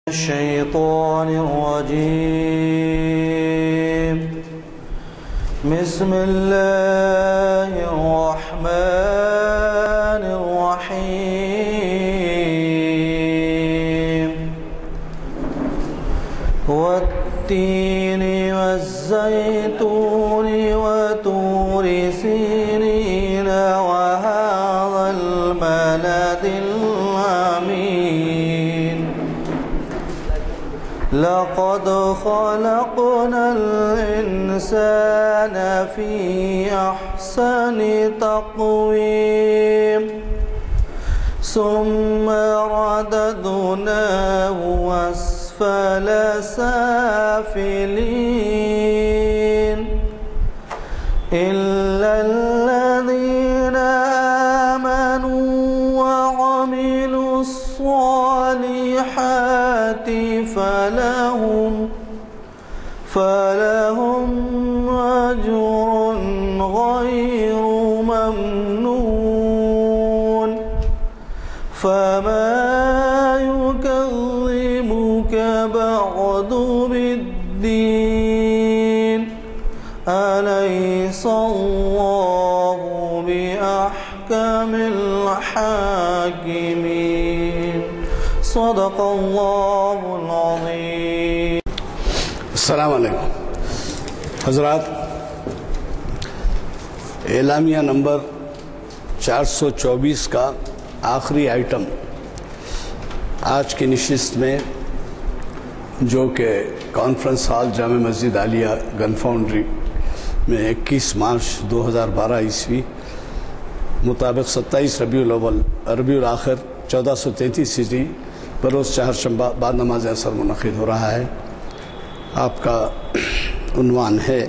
الشيطان الرجيم. بسم الله الرحمن الرحيم. والتين والزيتون وطور سينين وهذا البلد الأمين. لقد خلقنا الإنسان في أحسن تقويم ثم رددناه أسفل سافلين إلا الذين آمنوا وعملوا الصالحات فلهم أجر غير ممنون. فما يكذبك بعد بالدين أليس الله بأحكم الحاكمين. صدق الله العظيم. السلام علیکم حضرات. اعلامیہ نمبر 424 کا آخری آئٹم آج کی نشست میں، جو کہ کانفرنس ہال جامع مسجد عالیہ گن فاؤنڈری میں 21 مارچ 2012 عیسوی مطابق 27 ربیع الاخر 1433 ہجری بروز چہارشنبہ بعد نماز عصر منعقد ہو رہا ہے. آپ کا عنوان ہے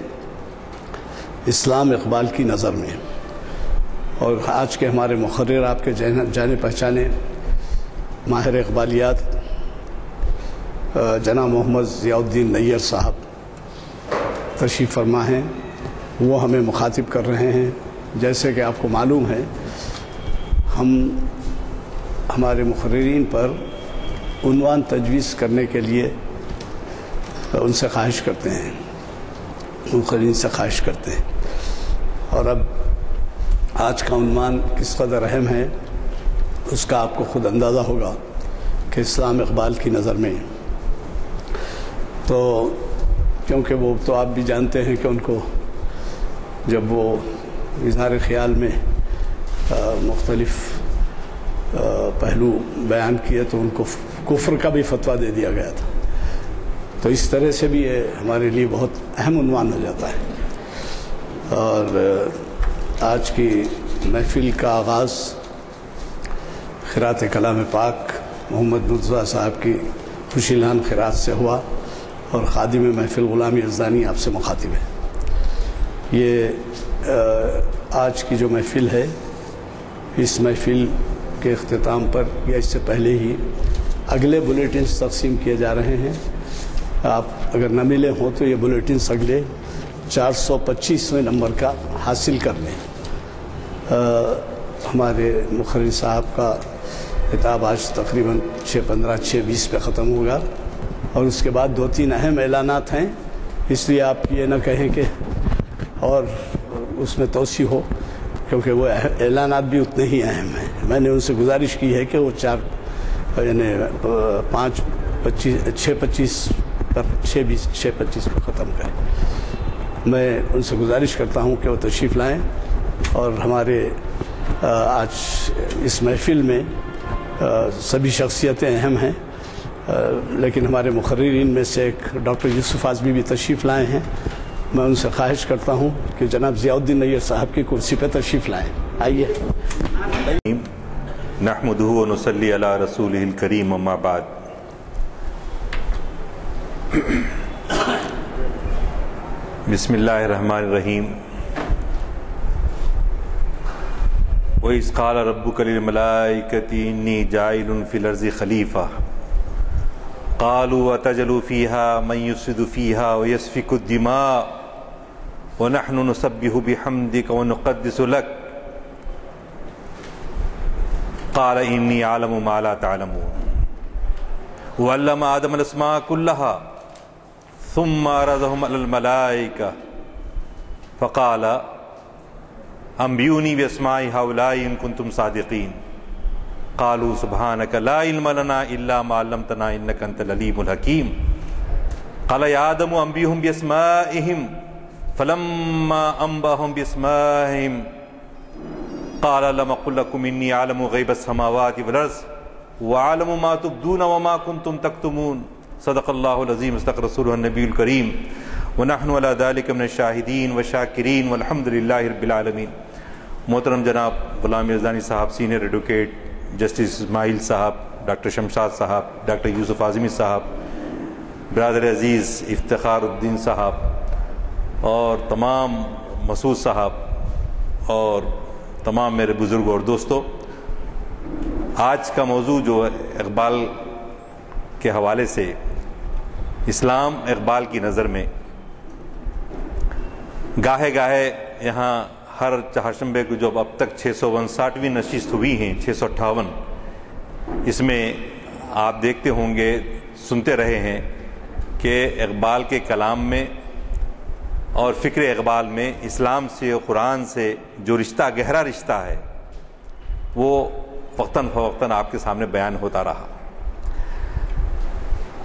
اسلام اقبال کی نظر میں، اور آج کے ہمارے مقرر آپ کے جانے پہچانے ماہر اقبالیات جناب محمد ضیاء الدین نیّر صاحب تشریف فرما ہیں. وہ ہمیں مخاطب کر رہے ہیں. جیسے کہ آپ کو معلوم ہے، ہم ہمارے مقررین پر عنوان تجویز کرنے کے لیے ان سے خواہش کرتے ہیں، مقررین سے خواہش کرتے ہیں. اور اب آج کا عنوان کس قدر اہم ہے اس کا آپ کو خود اندازہ ہوگا کہ اسلام اقبال کی نظر میں. تو کیونکہ وہ تو آپ بھی جانتے ہیں کہ ان کو جب وہ اظہار خیال میں مختلف پہلو بیان کیے تو ان کو کفر کا بھی فتویٰ دے دیا گیا تھا. تو اس طرح سے بھی یہ ہمارے لیے بہت اہم عنوان ہو جاتا ہے. اور آج کی محفل کا آغاز خراط کلام پاک محمد مرتضیٰ صاحب کی خوشی لان خراط سے ہوا، اور خادم محفل غلامی یزدانی آپ سے مخاطب ہے. یہ آج کی جو محفل ہے، اس محفل کے اختتام پر یا اس سے پہلے ہی اگلے بلیٹنز تقسیم کیے جا رہے ہیں. آپ اگر نہ ملے ہوں تو یہ بلیٹنز اگلے 425ویں نمبر کا حاصل کر لیں. ہمارے مقرر صاحب کا خطاب آج تقریباً 6:15 پہ ختم ہوگا، اور اس کے بعد 2-3 اہم اعلانات ہیں. اس لیے آپ یہ نہ کہیں کہ اور اس میں توسیع ہو، کیونکہ وہ اعلانات بھی اتنے ہی اہم ہیں. میں نے ان سے گزارش کی ہے کہ وہ 6:25 پر ختم کریں. میں ان سے گزارش کرتا ہوں کہ وہ تشریف لائیں. اور ہمارے آج اس محفل میں سبھی شخصیتیں اہم ہیں، لیکن ہمارے مقررین میں سے ایک ڈاکٹر یوسف اعظمی بھی تشریف لائے ہیں. میں ان سے خواہش کرتا ہوں کہ جناب ضیاء الدین نیّر صاحب کی کرسی پہ تشریف لائیں. آئیے. نحمدہ و نصلی علی رسولہ الکریم، اما بعد. بسم اللہ الرحمن الرحیم. وَإِذْ قَالَ رَبُّكَ لِلْمَلَائِكَةِ إِنِّي جَاعِلٌ فِي الْأَرْضِ خَلِيفَةً قَالُوا أَتَجْعَلُ فِيهَا مَن يُفْسِدُ فِيهَا وَيَسْفِكُ الدِّمَاءَ وَنَحْنُ نُسَبِّحُ بِحَمْدِكَ وَنُقَدِّسُ لَكَ قال انی اعلم ما لا تعلمون وعلم آدم الاسماء كلها ثم عرضهم على الملائكة فقال انبئوني باسماء هؤلاء ان كنتم صادقين قالوا سبحانك لا علم لنا الا ما علمتنا انك انت العليم الحكيم قال يا آدم انبئهم باسمائهم فلما انبأهم باسمائهم قال لم اقل لكم اني اعلم غيب السماوات والارض واعلم ما تبدون وما كنتم تكتمون صدق الله العظيم صدق رسوله النبي الكريم ونحن على ذلك من الشاہدین والشاکرین والحمد للہ رب العالمین. محترم جناب غلام یزدانی صاحب، سینئر ایڈوکیٹ جسٹس اسماعیل صاحب، ڈاکٹر شمشاد صاحب، ڈاکٹر یوسف اعظمی صاحب، برادر عزیز افتخار الدین صاحب اور تمام مسعود صاحب اور تمام میرے بزرگ اور دوستو، آج کا موضوع جو ہے اقبال کے حوالے سے اسلام اقبال کی نظر میں، گاہے گاہے یہاں ہر چہارشنبے کو جو اب تک 659ویں نشست ہوئی ہیں، 658، اس میں آپ دیکھتے ہوں گے، سنتے رہے ہیں کہ اقبال کے کلام میں اور فکر اقبال میں اسلام سے اور قرآن سے جو رشتہ، گہرا رشتہ ہے، وہ وقتاً فوقتاً آپ کے سامنے بیان ہوتا رہا.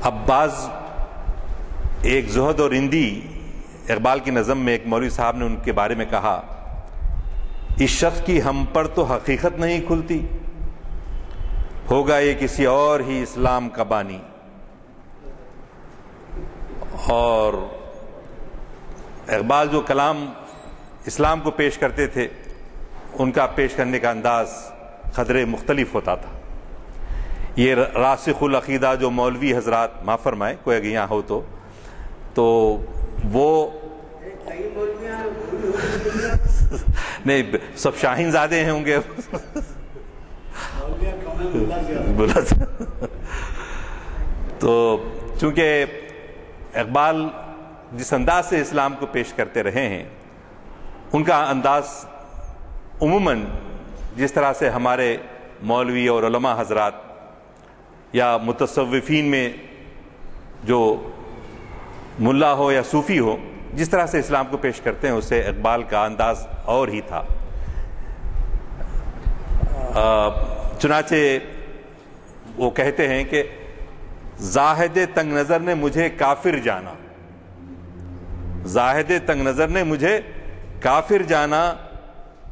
اب بعض ایک زہد اور رندی اقبال کی نظم میں ایک مولوی صاحب نے ان کے بارے میں کہا، اس شخص کی ہم پر تو حقیقت نہیں کھلتی، ہوگا یہ کسی اور ہی اسلام کا بانی. اور اقبال جو کلام اسلام کو پیش کرتے تھے، ان کا پیش کرنے کا انداز قدرے مختلف ہوتا تھا. یہ راسخ العقیدہ جو مولوی حضرات، معاف فرمائے کوئی اگر یہاں ہو تو وہ نہیں، سب شاہین زادے ہیں ہوں گے تو چونکہ اقبال جس انداز سے اسلام کو پیش کرتے رہے ہیں، ان کا انداز عموماً جس طرح سے ہمارے مولوی اور علماء حضرات یا متصوفین میں جو ملا ہو یا صوفی ہو، جس طرح سے اسلام کو پیش کرتے ہیں، اسے اقبال کا انداز اور ہی تھا. چنانچہ وہ کہتے ہیں کہ زاہد تنگ نظر نے مجھے کافر جانا، زاہد تنگ نظر نے مجھے کافر جانا،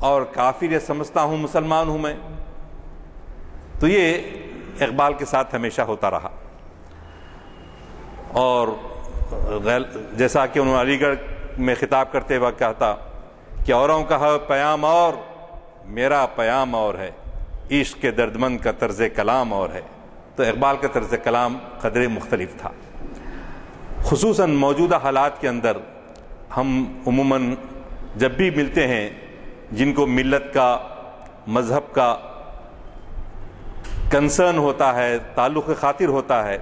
اور کافر یہ سمجھتا ہوں مسلمان ہوں میں. تو یہ اقبال کے ساتھ ہمیشہ ہوتا رہا. اور جیسا کہ انہوں نے علی گڑھ میں خطاب کرتے وقت کہا تھا کہ اوروں کا ہے پیام اور میرا پیام اور ہے، عشق کے دردمند کا طرز کلام اور ہے. تو اقبال کا طرز کلام قدرے مختلف تھا. خصوصاً موجودہ حالات کے اندر ہم عموماً جب بھی ملتے ہیں جن کو ملت کا، مذہب کا کنسرن ہوتا ہے، تعلق خاطر ہوتا ہے،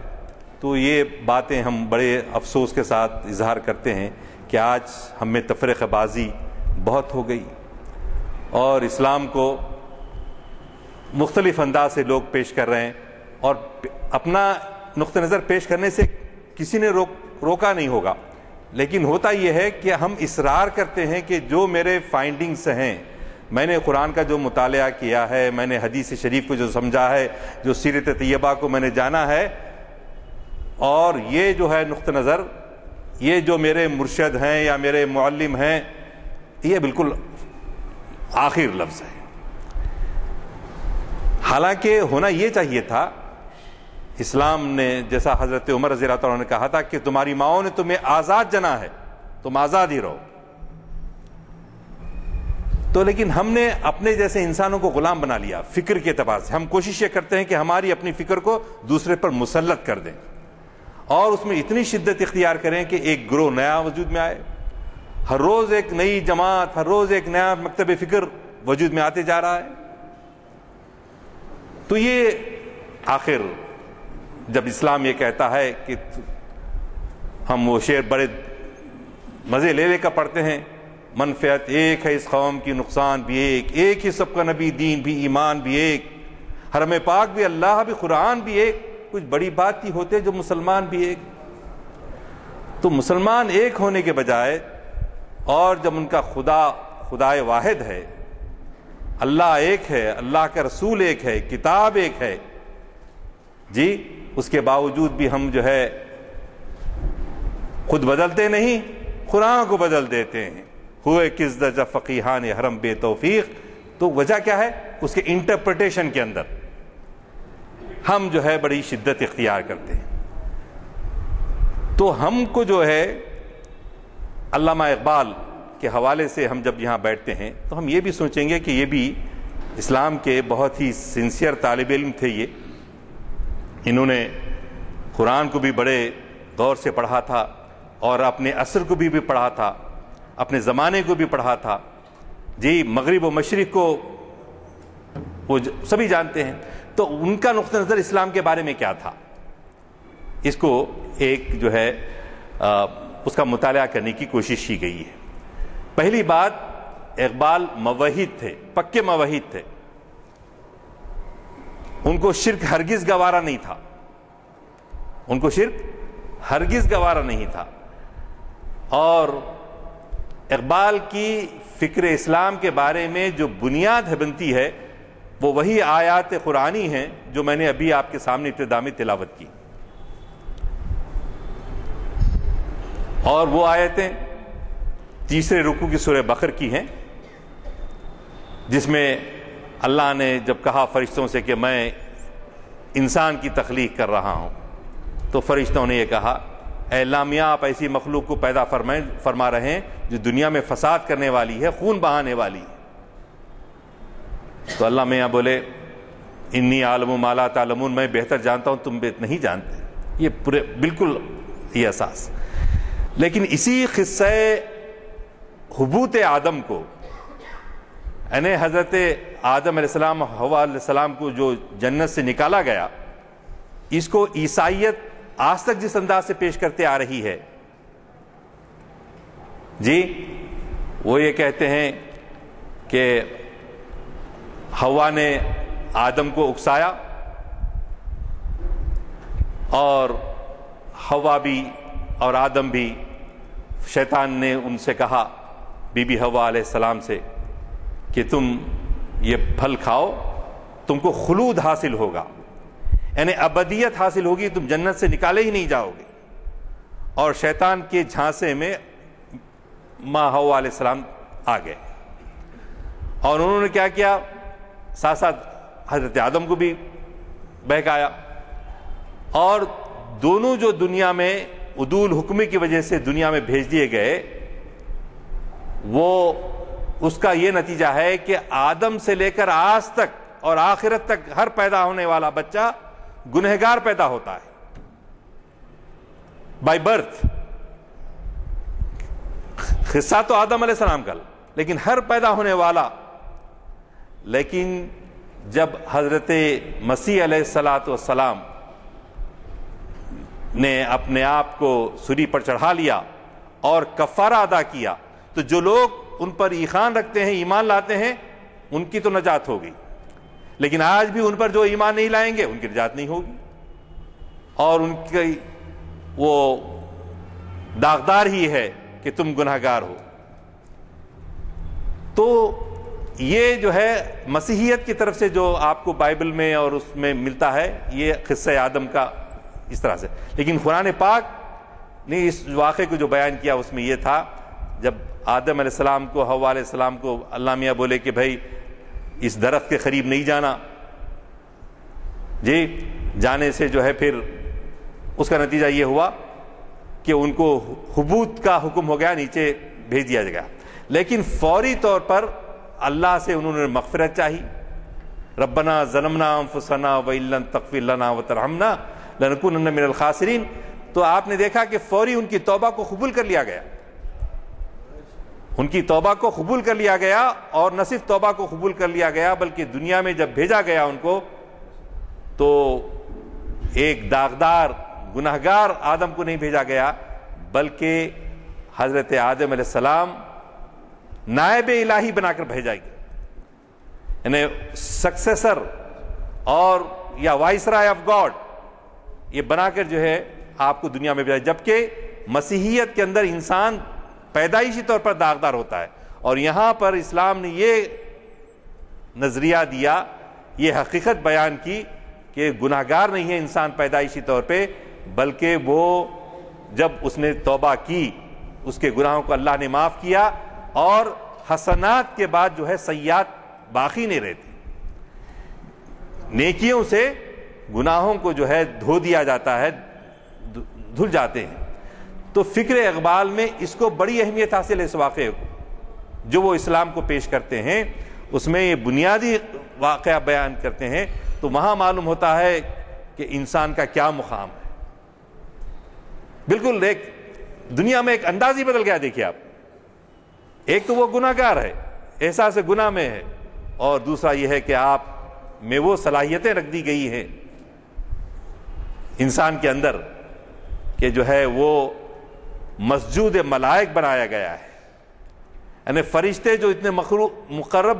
تو یہ باتیں ہم بڑے افسوس کے ساتھ اظہار کرتے ہیں کہ آج ہم میں تفرقہ بازی بہت ہو گئی، اور اسلام کو مختلف انداز سے لوگ پیش کر رہے ہیں، اور اپنا نقطہ نظر پیش کرنے سے کسی نے روکا نہیں ہوگا. لیکن ہوتا یہ ہے کہ ہم اصرار کرتے ہیں کہ جو میرے فائنڈنگز ہیں، میں نے قرآن کا جو مطالعہ کیا ہے، میں نے حدیث شریف کو جو سمجھا ہے، جو سیرت طیبہ کو میں نے جانا ہے، اور یہ جو ہے نقطہ نظر، یہ جو میرے مرشد ہیں یا میرے معلم ہیں، یہ بالکل آخر لفظ ہے. حالانکہ ہونا یہ چاہیے تھا. اسلام نے، جیسا حضرت عمر رضی اللہ عنہ نے کہا تھا کہ تمہاری ماؤں نے تمہیں آزاد جنا ہے، تم آزاد ہی رہو. تو لیکن ہم نے اپنے جیسے انسانوں کو غلام بنا لیا فکر کے اعتبار سے. ہم کوشش یہ کرتے ہیں کہ ہماری اپنی فکر کو دوسرے پر مسلط کر دیں، اور اس میں اتنی شدت اختیار کریں کہ ایک گروہ نیا وجود میں آئے. ہر روز ایک نئی جماعت، ہر روز ایک نیا مکتب فکر وجود میں آتے جا رہا ہے. تو یہ آخر جب اسلام یہ کہتا ہے کہ ہم وہ شعر بڑے مزے لے لے کر پڑھتے ہیں، منفعت ایک ہے اس قوم کی، نقصان بھی ایک، ایک ہی سب کا نبی، دین بھی، ایمان بھی ایک، حرم پاک بھی، اللہ بھی، قرآن بھی ایک. کچھ بڑی بات کی ہوتے جو مسلمان بھی ایک. تو مسلمان ایک ہونے کے بجائے اور جب ان کا خدائے واحد ہے، اللہ ایک ہے، اللہ کا رسول ایک ہے، کتاب ایک ہے جی، اس کے باوجود بھی ہم جو ہے خود بدلتے نہیں، قرآن کو بدل دیتے ہیں. ہوئے کس درجہ فقیہان حرم بے توفیق. تو وجہ کیا ہے؟ اس کے انٹرپریٹیشن کے اندر ہم جو ہے بڑی شدت اختیار کرتے ہیں. تو ہم کو جو ہے علامہ اقبال کے حوالے سے ہم جب یہاں بیٹھتے ہیں تو ہم یہ بھی سوچیں گے کہ یہ بھی اسلام کے بہت ہی سنسیئر طالب علم تھے. انہوں نے قرآن کو بھی بڑے غور سے پڑھا تھا اور اپنے عصر کو بھی پڑھا تھا، اپنے زمانے کو بھی پڑھا تھا جی. مغرب و مشرق کو وہ سبھی جانتے ہیں. تو ان کا نقطہ نظر اسلام کے بارے میں کیا تھا، اس کو ایک جو ہے اس کا مطالعہ کرنے کی کوشش کی گئی ہے. پہلی بات، اقبال موحد تھے، پکے موحد تھے. ان کو شرک ہرگز گوارا نہیں تھا، ان کو شرک ہرگز گوارا نہیں تھا. اور اقبال کی فکر اسلام کے بارے میں جو بنیاد بنتی ہے وہ وہی آیات قرآنی ہیں جو میں نے ابھی آپ کے سامنے ابتدا میں تلاوت کی. اور وہ آیتیں تیسرے رکوع کی سورہ بقر کی ہیں، جس میں اللہ نے جب کہا فرشتوں سے کہ میں انسان کی تخلیق کر رہا ہوں، تو فرشتوں نے یہ کہا اے اللہ میاں آپ ایسی مخلوق کو پیدا فرما رہے ہیں جو دنیا میں فساد کرنے والی ہے، خون بہانے والی ہے. تو اللہ میاں بولے انی عالم ما لا تعلمون، میں بہتر جانتا ہوں تم نہیں جانتے. یہ پورے بالکل یہ احساس. لیکن اسی قصہ حبوط آدم کو، یعنی حضرت آدم علیہ السلام حوا علیہ السلام کو جو جنت سے نکالا گیا، اس کو عیسائیت آج تک جس انداز سے پیش کرتے آ رہی ہے جی، وہ یہ کہتے ہیں کہ حوا نے آدم کو اکسایا اور حوا بھی اور آدم بھی، شیطان نے ان سے کہا بی بی حوا علیہ السلام سے کہ تم یہ پھل کھاؤ، تم کو خلود حاصل ہوگا، یعنی ابدیت حاصل ہوگی، تم جنت سے نکالے ہی نہیں جاؤ گے. اور شیطان کے جھانسے میں ماں حوا علیہ السلام آ گئے اور انہوں نے کیا کیا، ساتھ ساتھ حضرت آدم کو بھی بہکایا. اور دونوں جو دنیا میں عدول حکمی کی وجہ سے دنیا میں بھیج دیے گئے، وہ اس کا یہ نتیجہ ہے کہ آدم سے لے کر آج تک اور آخرت تک ہر پیدا ہونے والا بچہ گنہگار پیدا ہوتا ہے بائی برتھ. قصہ تو آدم علیہ السلام کا، لیکن ہر پیدا ہونے والا. لیکن جب حضرت مسیح علیہ السلام نے اپنے آپ کو سولی پر چڑھا لیا اور کفارہ ادا کیا، تو جو لوگ ان پر ایمان رکھتے ہیں، ایمان لاتے ہیں، ان کی تو نجات ہوگی. لیکن آج بھی ان پر جو ایمان نہیں لائیں گے ان کی نجات نہیں ہوگی، اور ان کی وہ داغدار ہی ہے کہ تم گناہگار ہو. تو یہ جو ہے مسیحیت کی طرف سے جو آپ کو بائبل میں اور اس میں ملتا ہے، یہ قصہ آدم کا اس طرح سے. لیکن قرآن پاک نے اس واقعے کو جو بیان کیا اس میں یہ تھا، جب آدم علیہ السلام کو حوا علیہ السلام کو اللہ میاں بولے کہ بھائی اس درخت کے قریب نہیں جانا جی، جانے سے جو ہے پھر اس کا نتیجہ یہ ہوا کہ ان کو حبوط کا حکم ہو گیا، نیچے بھیج دیا گیا. لیکن فوری طور پر اللہ سے انہوں نے مغفرت چاہی. ربنا ظلمنا انفسنا وان لم تغفر لنا وترحمنا لنکونن من الخاسرین. تو آپ نے دیکھا کہ فوری ان کی توبہ کو قبول کر لیا گیا، ان کی توبہ کو قبول کر لیا گیا. اور نہ صرف توبہ کو قبول کر لیا گیا بلکہ دنیا میں جب بھیجا گیا ان کو، تو ایک داغدار گناہگار آدم کو نہیں بھیجا گیا، بلکہ حضرت آدم علیہ السلام نائب الہی بنا کر بھیجا گیا، یعنی سکسیسر اور یا وائسرائے آف گاڈ یہ بنا کر جو ہے آپ کو دنیا میں بھیجا، جبکہ مسیحیت کے اندر انسان پیدائشی طور پر داغدار ہوتا ہے، اور یہاں پر اسلام نے یہ نظریہ دیا، یہ حقیقت بیان کی کہ گناہگار نہیں ہے انسان پیدائشی طور پہ، بلکہ وہ جب اس نے توبہ کی اس کے گناہوں کو اللہ نے معاف کیا، اور حسنات کے بعد جو ہے سیئات باقی نہیں رہتی، نیکیوں سے گناہوں کو جو ہے دھو دیا جاتا ہے، دھل جاتے ہیں۔ تو فکر اقبال میں اس کو بڑی اہمیت حاصل ہے، اس واقعے کو جو وہ اسلام کو پیش کرتے ہیں، اس میں یہ بنیادی واقعہ بیان کرتے ہیں، تو وہاں معلوم ہوتا ہے کہ انسان کا کیا مقام ہے۔ بالکل ایک دنیا میں ایک انداز ہی بدل گیا۔ دیکھیے آپ، ایک تو وہ گناہگار ہے، احساس گناہ میں ہے، اور دوسرا یہ ہے کہ آپ میں وہ صلاحیتیں رکھ دی گئی ہیں انسان کے اندر کہ جو ہے وہ مسجود ملائک بنایا گیا ہے، یعنی فرشتے جو اتنے مقرب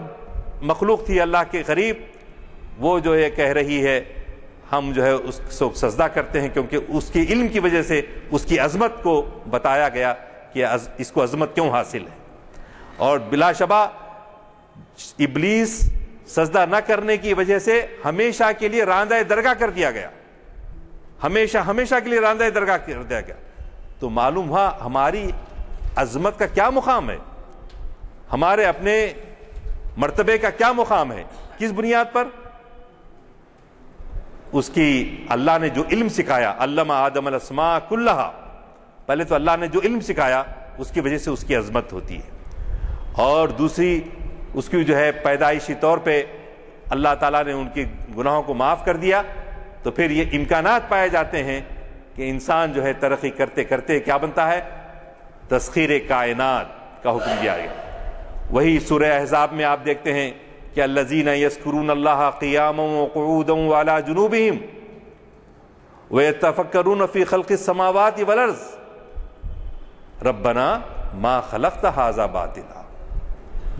مخلوق تھی اللہ کے قریب، وہ جو ہے کہہ رہی ہے ہم جو ہے اس کو سجدہ کرتے ہیں، کیونکہ اس کی علم کی وجہ سے اس کی عظمت کو بتایا گیا کہ اس کو عظمت کیوں حاصل ہے۔ اور بلا شبہ ابلیس سجدہ نہ کرنے کی وجہ سے ہمیشہ کے لیے راندہ درگاہ کر دیا گیا، ہمیشہ کے لیے راندہ درگاہ کر دیا گیا۔ تو معلوم ہوا ہماری عظمت کا کیا مقام ہے، ہمارے اپنے مرتبے کا کیا مقام ہے، کس بنیاد پر؟ اس کی اللہ نے جو علم سکھایا، علم آدم الاسماء کلہا، پہلے تو اللہ نے جو علم سکھایا اس کی وجہ سے اس کی عظمت ہوتی ہے، اور دوسری اس کی جو ہے پیدائشی طور پہ اللہ تعالیٰ نے ان کے گناہوں کو معاف کر دیا، تو پھر یہ امکانات پائے جاتے ہیں کہ انسان جو ہے ترقی کرتے کرتے کیا بنتا ہے، تسخیر کائنات کا حکم دیا گیا۔ وہی سورہ احزاب میں آپ دیکھتے ہیں کہ الذین یذکرون اللہ قیاما وقعودا وعلی جنوبہم ویتفکرون فی خلق السماوات والارض ربنا ما خلقت ھذا باطلا۔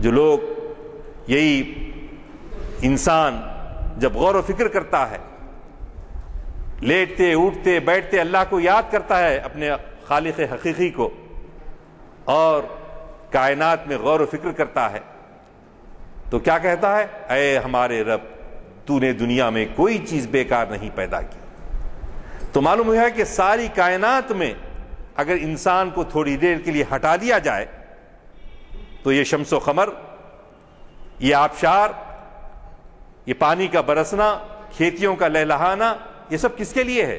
جو لوگ، یہی انسان جب غور و فکر کرتا ہے، لیٹتے اٹھتے بیٹھتے اللہ کو یاد کرتا ہے، اپنے خالق حقیقی کو، اور کائنات میں غور و فکر کرتا ہے، تو کیا کہتا ہے؟ اے ہمارے رب، تو نے دنیا میں کوئی چیز بیکار نہیں پیدا کی۔ تو معلوم ہوا ہے کہ ساری کائنات میں اگر انسان کو تھوڑی دیر کے لیے ہٹا دیا جائے تو یہ شمس و قمر، یہ آبشار، یہ پانی کا برسنا، کھیتیوں کا لہلہانا، یہ سب کس کے لیے ہے؟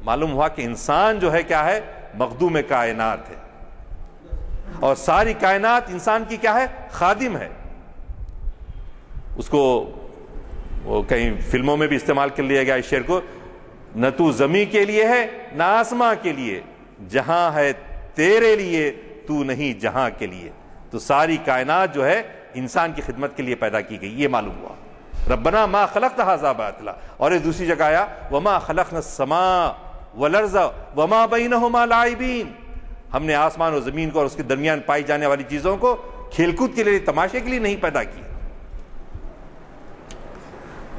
معلوم ہوا کہ انسان جو ہے کیا ہے، مخدوم کائنات ہے، اور ساری کائنات انسان کی کیا ہے، خادم ہے۔ اس کو وہ کہیں فلموں میں بھی استعمال کر لیا گیا اس شعر کو، نہ تو زمین کے لیے ہے نہ آسماں کے لیے، جہاں ہے تیرے لیے تو نہیں جہاں کے لیے۔ تو ساری کائنات جو ہے انسان کی خدمت کے لیے پیدا کی گئی، یہ معلوم ہوا۔ ربنا ما خلقت ھذا باطلا، اور ایک دوسری جگہ آیا وما خلقنا السماء والارض وما بینہما لاعبین، ہم نے آسمان اور زمین کو اور اس کے درمیان پائی جانے والی چیزوں کو کھیل کود کے لیے، تماشے کے لیے نہیں پیدا کیا۔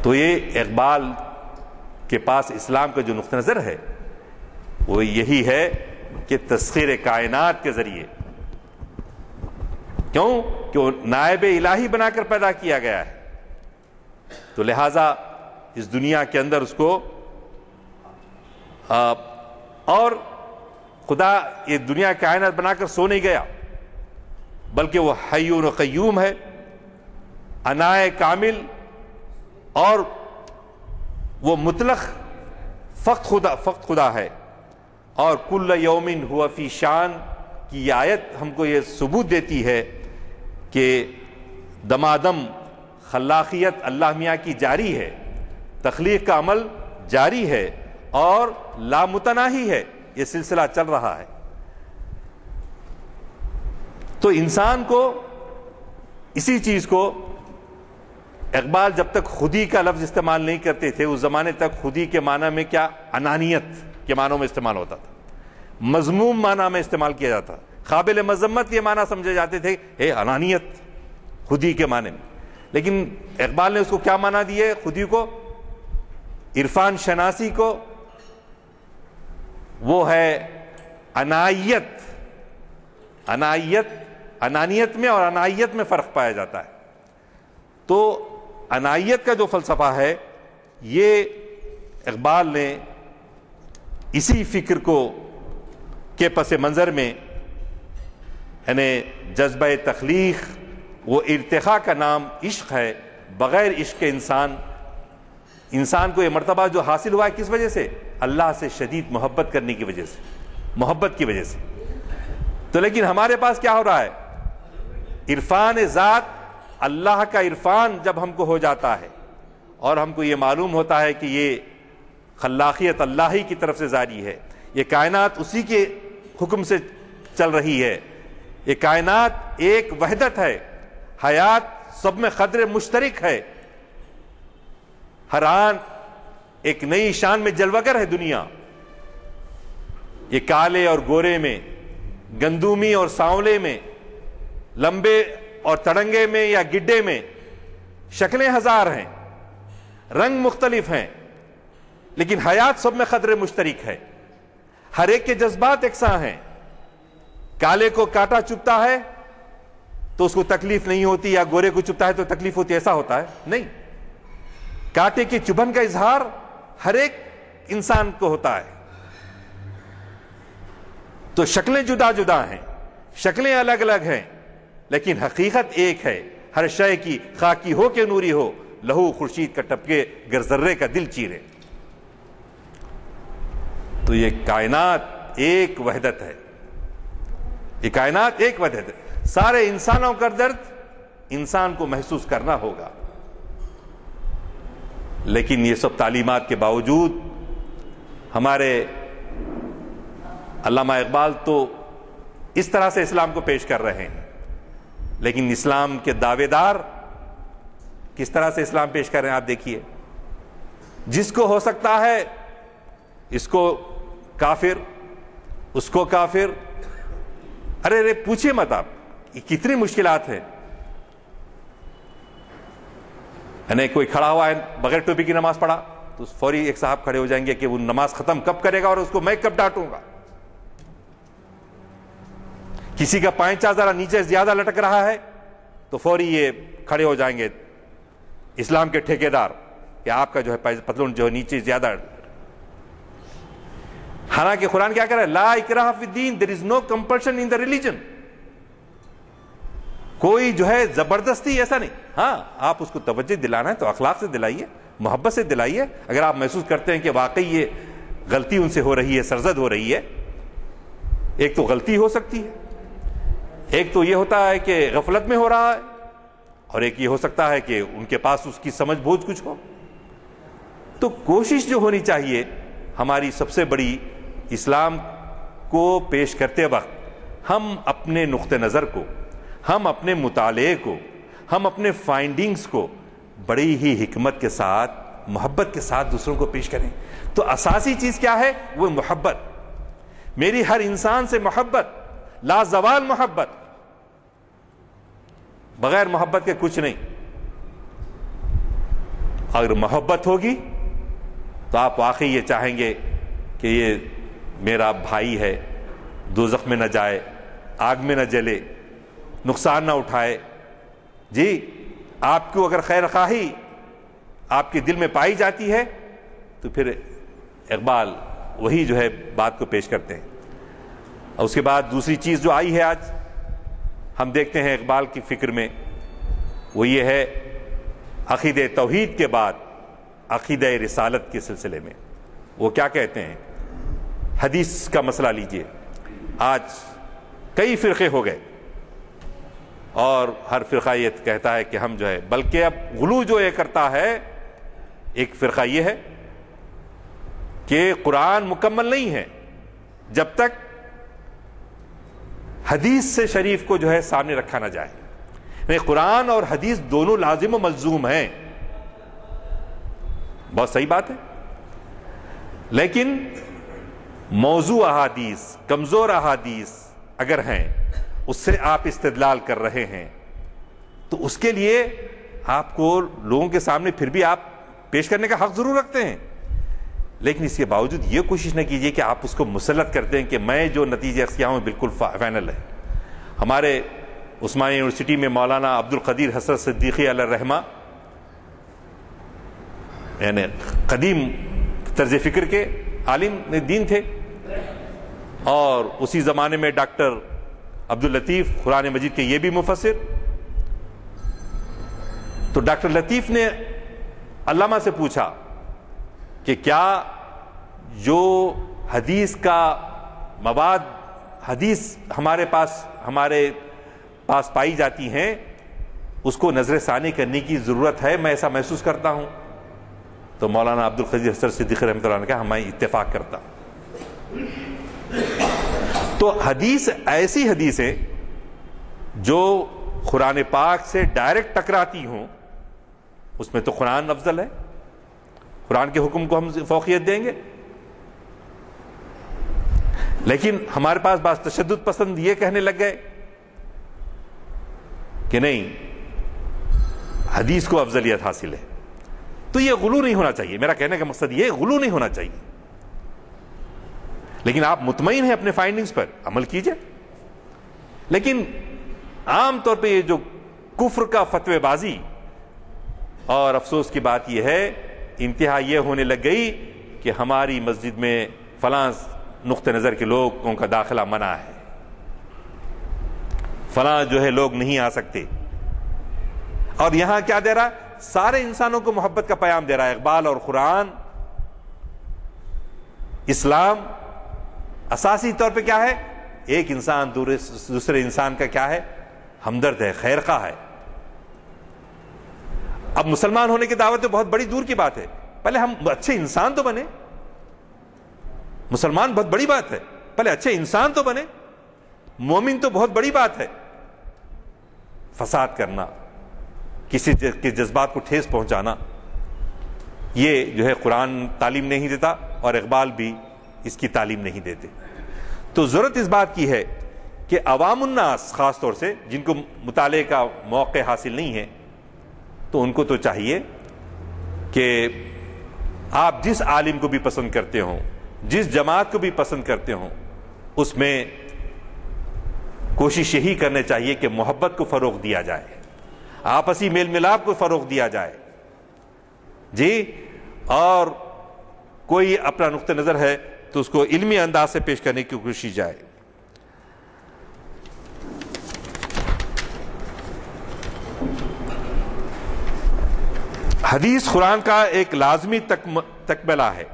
تو یہ اقبال کے پاس اسلام کا جو نقطہ نظر ہے وہ یہی ہے کہ تسخیر کائنات کے ذریعے، کیوں کہ وہ نائب الہی بنا کر پیدا کیا گیا ہے، تو لہذا اس دنیا کے اندر اس کو اور خدا یہ دنیا کائنات بنا کر سو نہیں گیا، بلکہ وہ حی و قیوم ہے، انائے کامل، اور وہ مطلق فقط خدا ہے، اور کل یوم ہوا فی شان کی یہ آیت ہم کو یہ ثبوت دیتی ہے کہ دمادم خلاقیت اللہ میاں کی جاری ہے، تخلیق کا عمل جاری ہے اور لامتناہی ہے، یہ سلسلہ چل رہا ہے۔ تو انسان کو اسی چیز کو اقبال جب تک خودی کا لفظ استعمال نہیں کرتے تھے، اس زمانے تک خودی کے معنی میں کیا، انانیت کے معنوں میں استعمال ہوتا تھا، مذموم معنی میں استعمال کیا جاتا، قابل مذمت یہ معنی سمجھے جاتے تھے، انانیت خودی کے معنی میں۔ لیکن اقبال نے اس کو کیا معنی دیے، خودی کو، عرفان شناسی کو، وہ ہے انائیت. انانیت میں اور انائیت میں فرق پایا جاتا ہے. تو انائیت کا جو فلسفہ ہے یہ اقبال نے اسی فکر کو کے پس منظر میں یعنی جذبہ تخلیق وہ ارتقاء کا نام عشق ہے. بغیر عشق کے انسان کو یہ مرتبہ جو حاصل ہوا ہے کس وجہ سے؟ اللہ سے شدید محبت کرنے کی وجہ سے, محبت کی وجہ سے. تو لیکن ہمارے پاس کیا ہو رہا ہے؟ عرفان ذات, اللہ کا عرفان جب ہم کو ہو جاتا ہے اور ہم کو یہ معلوم ہوتا ہے کہ یہ خلاقیت اللہ ہی کی طرف سے جاری ہے, یہ کائنات اسی کے حکم سے چل رہی ہے, یہ کائنات ایک وحدت ہے, حیات سب میں قدر مشترک ہے, ہر آن ایک نئی شان میں جلوگر ہے دنیا. یہ کالے اور گورے میں, گندومی اور سانولے میں, لمبے اور تڑنگے میں یا گڈے میں شکلیں ہزار ہیں, رنگ مختلف ہیں, لیکن حیات سب میں قدر مشترک ہے. ہر ایک کے جذبات یکساں ہیں. کالے کو کانٹا چبھتا ہے تو اس کو تکلیف نہیں ہوتی, یا گورے کو چبھتا ہے تو تکلیف ہوتی, ایسا ہوتا ہے نہیں. کانٹے کی چبھن کا اظہار ہر ایک انسان کو ہوتا ہے. تو شکلیں جدا جدا ہیں, شکلیں الگ الگ ہیں, لیکن حقیقت ایک ہے. ہر شے کی خاکی ہو کے نوری ہو, لہو خورشید کا ٹپکے گر ذرے کا دل چیرے. تو یہ کائنات ایک وحدت ہے, یہ کائنات ایک وحدت ہے. سارے انسانوں کا درد انسان کو محسوس کرنا ہوگا, لیکن یہ سب تعلیمات کے باوجود ہمارے علامہ اقبال تو اس طرح سے اسلام کو پیش کر رہے ہیں, لیکن اسلام کے دعوے دار کس طرح سے اسلام پیش کر رہے ہیں آپ دیکھیے. جس کو ہو سکتا ہے اس کو کافر, اس کو کافر. ارے پوچھئے مت آپ, کتنی مشکلات ہیں. یعنی کوئی کھڑا ہوا ہے بغیر ٹوپی کی نماز پڑھا تو فوری ایک صاحب کھڑے ہو جائیں گے کہ وہ نماز ختم کب کرے گا اور اس کو میں کب ڈانٹوں گا. کسی کا پائنچا ذرا نیچے زیادہ لٹک رہا ہے تو فوری یہ کھڑے ہو جائیں گے اسلام کے ٹھیکیدار کہ آپ کا جو ہے پتلون جو ہے نیچے زیادہ. حالانکہ قرآن کیا کہہ رہا ہے؟ لا اکراہ فی الدین, there is no compulsion in the religion. کوئی جو ہے زبردستی ایسا نہیں. ہاں آپ اس کو توجہ دلانا ہے تو اخلاق سے دلائیے, محبت سے دلائیے. اگر آپ محسوس کرتے ہیں کہ واقعی یہ غلطی ان سے ہو رہی ہے, سرزد ہو رہی ہے. ایک تو غلطی ہو سکتی ہے, ایک تو یہ ہوتا ہے کہ غفلت میں ہو رہا ہے, اور ایک یہ ہو سکتا ہے کہ ان کے پاس اس کی سمجھ بوجھ کچھ ہو. تو کوشش جو ہونی چاہیے ہماری سب سے بڑی, اسلام کو پیش کرتے وقت ہم اپنے نقطہ نظر کو, ہم اپنے مطالعے کو, ہم اپنے فائنڈنگز کو بڑی ہی حکمت کے ساتھ, محبت کے ساتھ دوسروں کو پیش کریں. تو اساسی چیز کیا ہے؟ وہ محبت. میری ہر انسان سے محبت, لا زوال محبت. بغیر محبت کے کچھ نہیں. اگر محبت ہوگی تو آپ واقعی یہ چاہیں گے کہ یہ میرا بھائی ہے, دوزخ میں نہ جائے, آگ میں نہ جلے, نقصان نہ اٹھائے. جی آپ کو اگر خیر خواہی آپ کے دل میں پائی جاتی ہے تو پھر اقبال وہی جو ہے بات کو پیش کرتے ہیں. اور اس کے بعد دوسری چیز جو آئی ہے آج ہم دیکھتے ہیں اقبال کی فکر میں, وہ یہ ہے عقیدہ توحید کے بعد عقیدہ رسالت کے سلسلے میں. وہ کیا کہتے ہیں؟ حدیث کا مسئلہ لیجئے. آج کئی فرقے ہو گئے اور ہر فرقہ یہ کہتا ہے کہ ہم جو ہے, بلکہ اب غلو جو یہ کرتا ہے, ایک فرقہ یہ ہے کہ قرآن مکمل نہیں ہے جب تک حدیث سے شریف کو جو ہے سامنے رکھا نہ جائے. نہیں, قرآن اور حدیث دونوں لازم و ملزوم ہیں, بہت صحیح بات ہے, لیکن موضوع احادیث, کمزور احادیث اگر ہیں, اس سے آپ استدلال کر رہے ہیں تو اس کے لیے آپ کو لوگوں کے سامنے پھر بھی آپ پیش کرنے کا حق ضرور رکھتے ہیں. لیکن اس کے باوجود یہ کوشش نہ کیجیے کہ آپ اس کو مسلط کرتے ہیں کہ میں جو نتیجے اختیار ہوں بالکل فائنل ہے. ہمارے عثمانیہ یونیورسٹی میں مولانا عبد القدیر حسرت صدیقی علیہ الرحمہ یعنی قدیم طرز فکر کے عالم دین تھے, اور اسی زمانے میں ڈاکٹر عبد اللطیف قرآن مجید کے یہ بھی مفسر. تو ڈاکٹر لطیف نے علامہ سے پوچھا کہ کیا جو حدیث کا مواد حدیث ہمارے پاس پائی جاتی ہیں اس کو نظر ثانی کرنے کی ضرورت ہے, میں ایسا محسوس کرتا ہوں. تو مولانا عبد القدیر حسرت صدیقی رحمۃ اللہ نے کہا میں اتفاق کرتا ہوں. تو حدیث ایسی حدیثیں جو قرآن پاک سے ڈائریکٹ ٹکراتی ہوں اس میں تو قرآن افضل ہے, قرآن کے حکم کو ہم فوقیت دیں گے. لیکن ہمارے پاس بعض تشدد پسند یہ کہنے لگ گئے کہ نہیں حدیث کو افضلیت حاصل ہے. تو یہ غلو نہیں ہونا چاہیے, میرا کہنے کا مقصد یہ غلو نہیں ہونا چاہیے. لیکن آپ مطمئن ہیں اپنے فائنڈنگز پر, عمل کیجئے. لیکن عام طور پہ یہ جو کفر کا فتوی بازی, اور افسوس کی بات یہ ہے انتہا یہ ہونے لگ گئی کہ ہماری مسجد میں فلاں نقطہ نظر کے لوگوں کا داخلہ منع ہے, فلاں جو ہے لوگ نہیں آ سکتے. اور یہاں کیا دے رہا ہے, سارے انسانوں کو محبت کا پیام دے رہا ہے. اقبال اور قرآن اسلام اساسی طور پہ کیا ہے, ایک انسان دوسرے انسان کا کیا ہے, ہمدرد ہے, خیر خواہ ہے. اب مسلمان ہونے کی دعوت تو بہت بڑی دور کی بات ہے, پہلے ہم اچھے انسان تو بنے. مسلمان بہت بڑی بات ہے, پہلے اچھے انسان تو بنے. مومن تو بہت بڑی بات ہے. فساد کرنا, کسی کے جذبات کو ٹھیس پہنچانا, یہ جو ہے قرآن تعلیم نہیں دیتا اور اقبال بھی اس کی تعلیم نہیں دیتے. تو ضرورت اس بات کی ہے کہ عوام الناس خاص طور سے جن کو مطالعے کا موقع حاصل نہیں ہے, تو ان کو تو چاہیے کہ آپ جس عالم کو بھی پسند کرتے ہوں, جس جماعت کو بھی پسند کرتے ہوں, اس میں کوشش یہی کرنے چاہیے کہ محبت کو فروغ دیا جائے, آپسی میل ملاپ کو فروغ دیا جائے. جی, اور کوئی اپنا نقطہ نظر ہے تو اس کو علمی انداز سے پیش کرنے کی کوشش جائے. حدیث قرآن کا ایک لازمی تکملہ ہے.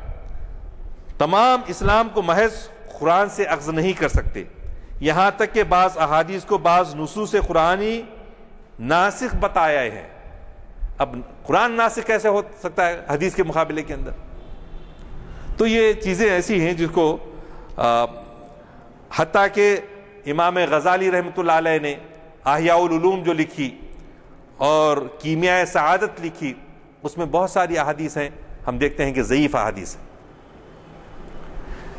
تمام اسلام کو محض قرآن سے اخذ نہیں کر سکتے, یہاں تک کہ بعض احادیث کو بعض نصوص قرآنی ناسخ بتایا ہے. اب قرآن ناسخ کیسے ہو سکتا ہے حدیث کے مقابلے کے اندر؟ تو یہ چیزیں ایسی ہیں جس کو حتیٰ کہ امام غزالی رحمۃ اللہ علیہ نے احیاء العلوم جو لکھی اور کیمیائے سعادت لکھی, اس میں بہت ساری احادیث ہیں ہم دیکھتے ہیں کہ ضعیف احادیث ہیں.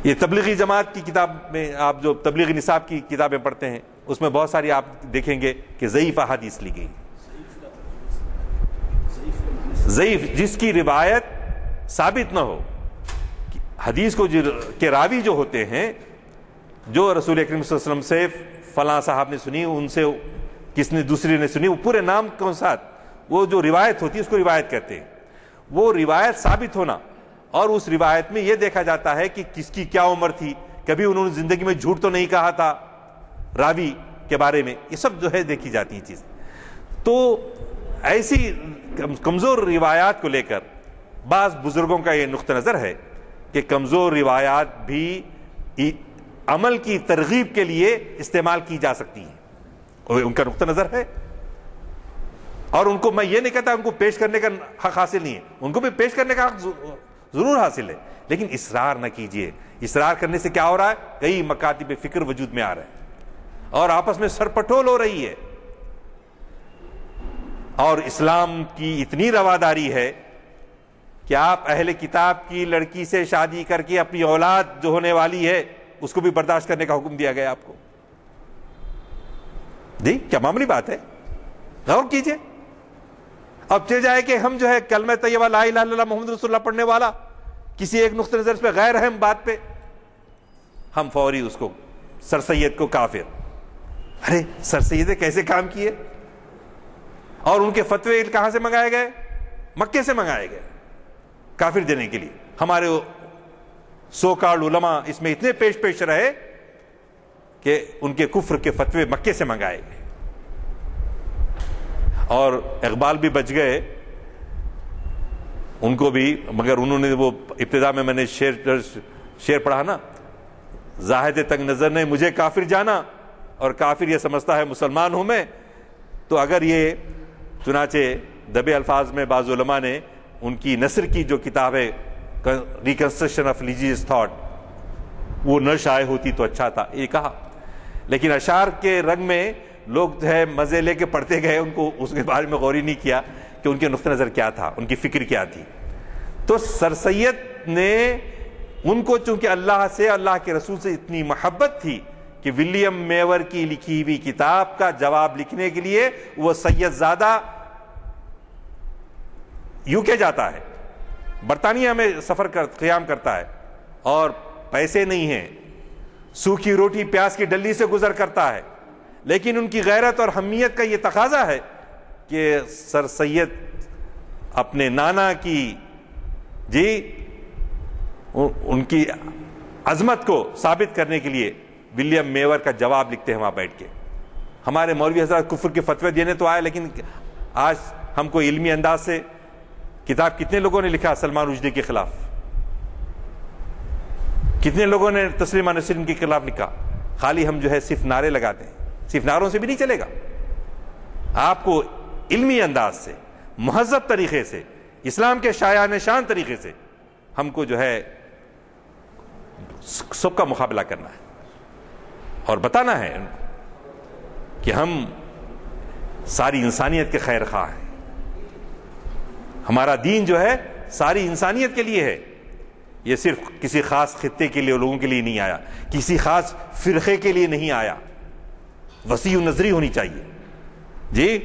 یہ تبلیغی جماعت کی کتاب میں آپ جو تبلیغی نصاب کی کتابیں پڑھتے ہیں اس میں بہت ساری آپ دیکھیں گے کہ ضعیف احادیث لی گئی. ضعیف جس کی روایت ثابت نہ ہو. حدیث کو کے راوی جو ہوتے ہیں, جو رسول اکرم صلی اللہ علیہ وسلم سے فلاں صاحب نے سنی, ان سے کس نے دوسری نے سنی, وہ پورے نام کے ساتھ وہ جو روایت ہوتی ہے اس کو روایت کہتے ہیں. وہ روایت ثابت ہونا, اور اس روایت میں یہ دیکھا جاتا ہے کہ کس کی کیا عمر تھی, کبھی انہوں نے زندگی میں جھوٹ تو نہیں کہا تھا راوی کے بارے میں, یہ سب جو ہے دیکھی جاتی ہیں چیز. تو ایسی کمزور روایات کو لے کر بعض بزرگوں کا یہ نقطہ نظر ہے کہ کمزور روایات بھی عمل کی ترغیب کے لیے استعمال کی جا سکتی ہیں, اور ان کا نقطہ نظر ہے. اور ان کو میں یہ نہیں کہتا ان کو پیش کرنے کا حق حاصل نہیں ہے, ان کو بھی پیش کرنے کا حق ضرور حاصل ہے, لیکن اصرار نہ کیجیے. اصرار کرنے سے کیا ہو رہا ہے, کئی مکاتب فکر وجود میں آ رہے ہیں اور آپس میں سر پٹول ہو رہی ہے. اور اسلام کی اتنی رواداری ہے کہ آپ اہل کتاب کی لڑکی سے شادی کر کے اپنی اولاد جو ہونے والی ہے اس کو بھی برداشت کرنے کا حکم دیا گیا آپ کو. جی کیا معمولی بات ہے, غور کیجئے. اب چل جائے کہ ہم جو ہے کلمہ طیبہ لا الہ الا اللہ محمد رسول اللہ پڑھنے والا کسی ایک نقطہ نظر پہ غیر اہم بات پہ ہم فوری اس کو سر سید کو کافر. ارے سر سید کیسے کام کیے؟ اور ان کے فتوے کہاں سے منگائے گئے؟ مکے سے منگائے گئے کافر دینے کے لیے. ہمارے سو کارڈ علماء اس میں اتنے پیش رہے کہ ان کے کفر کے فتوے مکے سے منگائے گئے. اور اقبال بھی بچ گئے ان کو بھی، مگر انہوں نے وہ ابتدا میں نے شعر پڑھا نا، زاہد تنگ نظر نے مجھے کافر جانا اور کافر یہ سمجھتا ہے مسلمان ہوں میں. تو اگر یہ چنانچہ دبے الفاظ میں بعض علماء نے ان کی نثر کی جو کتاب ہے ریکنسٹرکشن آف ریلیجیس تھاٹ وہ نہ شائع ہوتی تو اچھا تھا یہ کہا. لیکن اشعار کے رنگ میں لوگ جو ہے مزے لے کے پڑھتے گئے، ان کو اس کے بارے میں غور ہی نہیں کیا کہ ان کے نقطہ نظر کیا تھا، ان کی فکر کیا تھی. تو سر سید نے ان کو چونکہ اللہ سے اللہ کے رسول سے اتنی محبت تھی کہ ولیم میور کی لکھی ہوئی کتاب کا جواب لکھنے کے لیے وہ سید زادہ UK جاتا ہے، برطانیہ میں سفر قیام کرتا ہے، اور پیسے نہیں ہیں، سوکھی روٹی پیاز کی ڈلی سے گزر کرتا ہے. لیکن ان کی غیرت اور حمیت کا یہ تقاضا ہے کہ سر سید اپنے نانا کی ان کی عظمت کو ثابت کرنے کے لیے ولیم میور کا جواب لکھتے ہیں وہاں بیٹھ کے. ہمارے مولوی حضرات کفر کے فتوے دینے تو آئے، لیکن آج ہم کو علمی انداز سے کتاب کتنے لوگوں نے لکھا سلمان رشدی کے خلاف، کتنے لوگوں نے تسلیمہ نسرین کے خلاف لکھا. خالی ہم جو ہے صرف نعرے لگاتے ہیں، صرف نعروں سے بھی نہیں چلے گا. آپ کو علمی انداز سے، مہذب طریقے سے، اسلام کے شایان شان طریقے سے ہم کو جو ہے سب کا مقابلہ کرنا ہے اور بتانا ہے کہ ہم ساری انسانیت کے خیر خواہ ہیں. ہمارا دین جو ہے ساری انسانیت کے لیے ہے. یہ صرف کسی خاص خطے کے لیے لوگوں کے لیے نہیں آیا، کسی خاص فرقے کے لیے نہیں آیا. وسیع نظری ہونی چاہیے. جی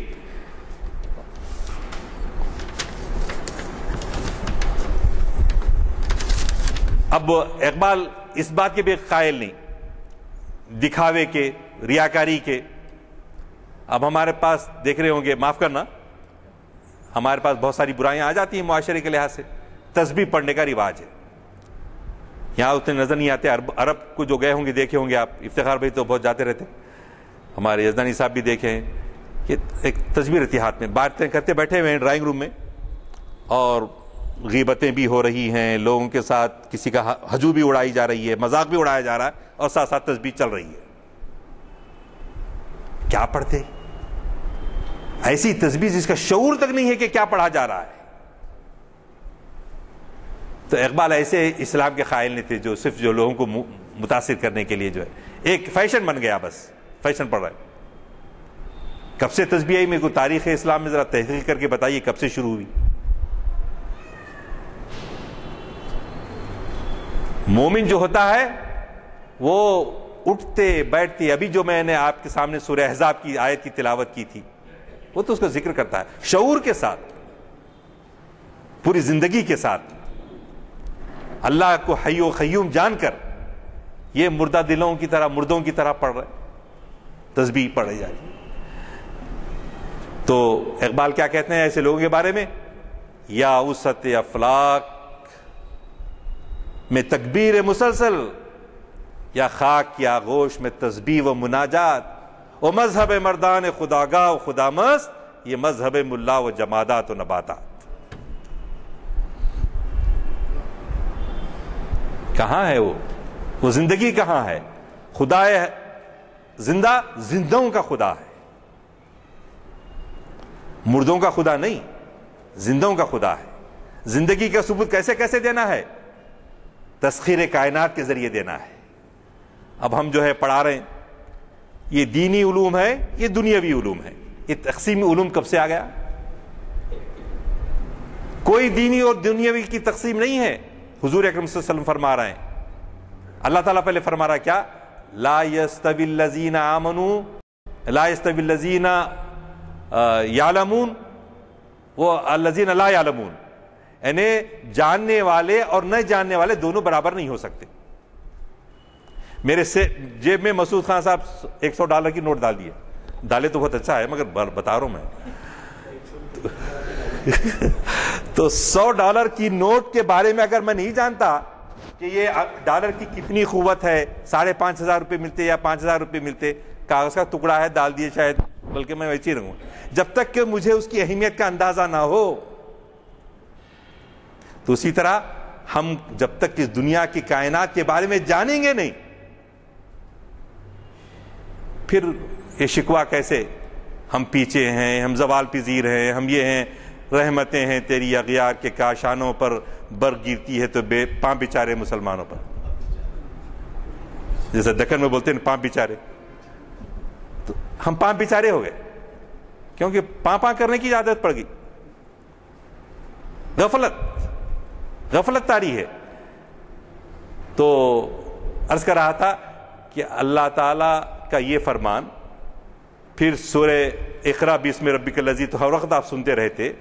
اب اقبال اس بات کے بھی قائل نہیں، دکھاوے کے، ریاکاری کے. اب ہمارے پاس دیکھ رہے ہوں گے، معاف کرنا، ہمارے پاس بہت ساری برائیاں آ جاتی ہیں معاشرے کے لحاظ سے. تسبیح پڑھنے کا رواج ہے، یہاں اتنے نظر نہیں آتے. عرب کو جو گئے ہوں گے دیکھے ہوں گے آپ، افتخار بھائی تو بہت جاتے رہتے، ہمارے یزدانی صاحب بھی دیکھے ہیں کہ ایک تسبیح رہتی ہاتھ میں، باتیں کرتے بیٹھے ہوئے ہیں ڈرائنگ روم میں، اور غیبتیں بھی ہو رہی ہیں، لوگوں کے ساتھ کسی کا ہجو بھی اڑائی جا رہی ہے، مذاق بھی اڑایا جا رہا ہے، اور ساتھ ساتھ تسبیح چل رہی ہے. کیا پڑھتے؟ ایسی تسبیح جس کا شعور تک نہیں ہے کہ کیا پڑھا جا رہا ہے. تو اقبال ایسے اسلام کے قائل نہیں تھے جو صرف جو لوگوں کو متاثر کرنے کے لیے جو ہے ایک فیشن بن گیا، بس فیشن پڑھ رہے. کب سے تسبیح آئی؟ میرے کو تاریخ اسلام میں ذرا تحقیق کر کے بتائیے کب سے شروع ہوئی. مومن جو ہوتا ہے وہ اٹھتے بیٹھتے، ابھی جو میں نے آپ کے سامنے سورہ احزاب کی آیت کی تلاوت کی تھی وہ تو اس کا ذکر کرتا ہے شعور کے ساتھ، پوری زندگی کے ساتھ، اللہ کو حی و قیوم جان کر. یہ مردہ دلوں کی طرح، مردوں کی طرح پڑھ رہے، تسبیح پڑھ جا رہی. تو اقبال کیا کہتے ہیں ایسے لوگوں کے بارے میں؟ یا وسط افلاک میں تکبیر مسلسل، یا خاک یا گوش میں تسبیح و مناجات، و مذہب مردان خداگاہ و خدا مست، یہ مذہب ملا و جمادات و نباتات. کہاں ہے وہ زندگی کہاں ہے؟ خدا زندہ زندوں کا خدا ہے، مردوں کا خدا نہیں، زندوں کا خدا ہے. زندگی کا ثبوت کیسے کیسے دینا ہے؟ تسخیر کائنات کے ذریعے دینا ہے. اب ہم جو ہے پڑھا رہے ہیں، یہ دینی علوم ہے، یہ دنیاوی علوم ہے. یہ تقسیم علوم کب سے آ گیا؟ کوئی دینی اور دنیاوی کی تقسیم نہیں ہے. حضور اکرم صلی اللہ علیہ وسلم فرما رہے ہیں، اللہ تعالیٰ پہلے فرما رہا ہے کیا؟ لا یستوی الذین آمنوا، لا یستوی الذین یعلمون والذین لا یعلمون. یعنی جاننے والے اور نہ جاننے والے دونوں برابر نہیں ہو سکتے. میرے سے جیب میں مسعود خان صاحب $100 کی نوٹ ڈال دیے. ڈالے تو بہت اچھا ہے مگر بتا رہا ہوں میں تو $100 کی نوٹ کے بارے میں اگر میں نہیں جانتا کہ یہ ڈالر کی کتنی قوت ہے, 5,500 روپے ملتے یا 5,000 روپے ملتے, کاغذ کا ٹکڑا ہے ڈال دیے شاید, بلکہ میں ویسے ہی رہوں. جب تک کہ مجھے اس کی اہمیت کا اندازہ نہ ہو, تو اسی طرح ہم جب تک اس دنیا کی کائنات کے بارے میں جانیں گے نہیں, پھر یہ شکوہ کیسے, ہم پیچھے ہیں, ہم زوال پذیر ہیں, ہم یہ ہیں, رحمتیں ہیں تیری اغیار کے کاشانوں پر, برق گرتی ہے تو پاں بیچارے مسلمانوں پر. جیسے دکن میں بولتے ہیں پاں بیچارے, تو ہم پاں بیچارے ہو گئے کیونکہ پاں کرنے کی عادت پڑ گئی. غفلت طاری ہے. تو عرض کر رہا تھا کہ اللہ تعالی کا یہ فرمان, پھر سورہ اقرا بسم ربک الذی, تو ہر وقت آپ سنتے رہتے.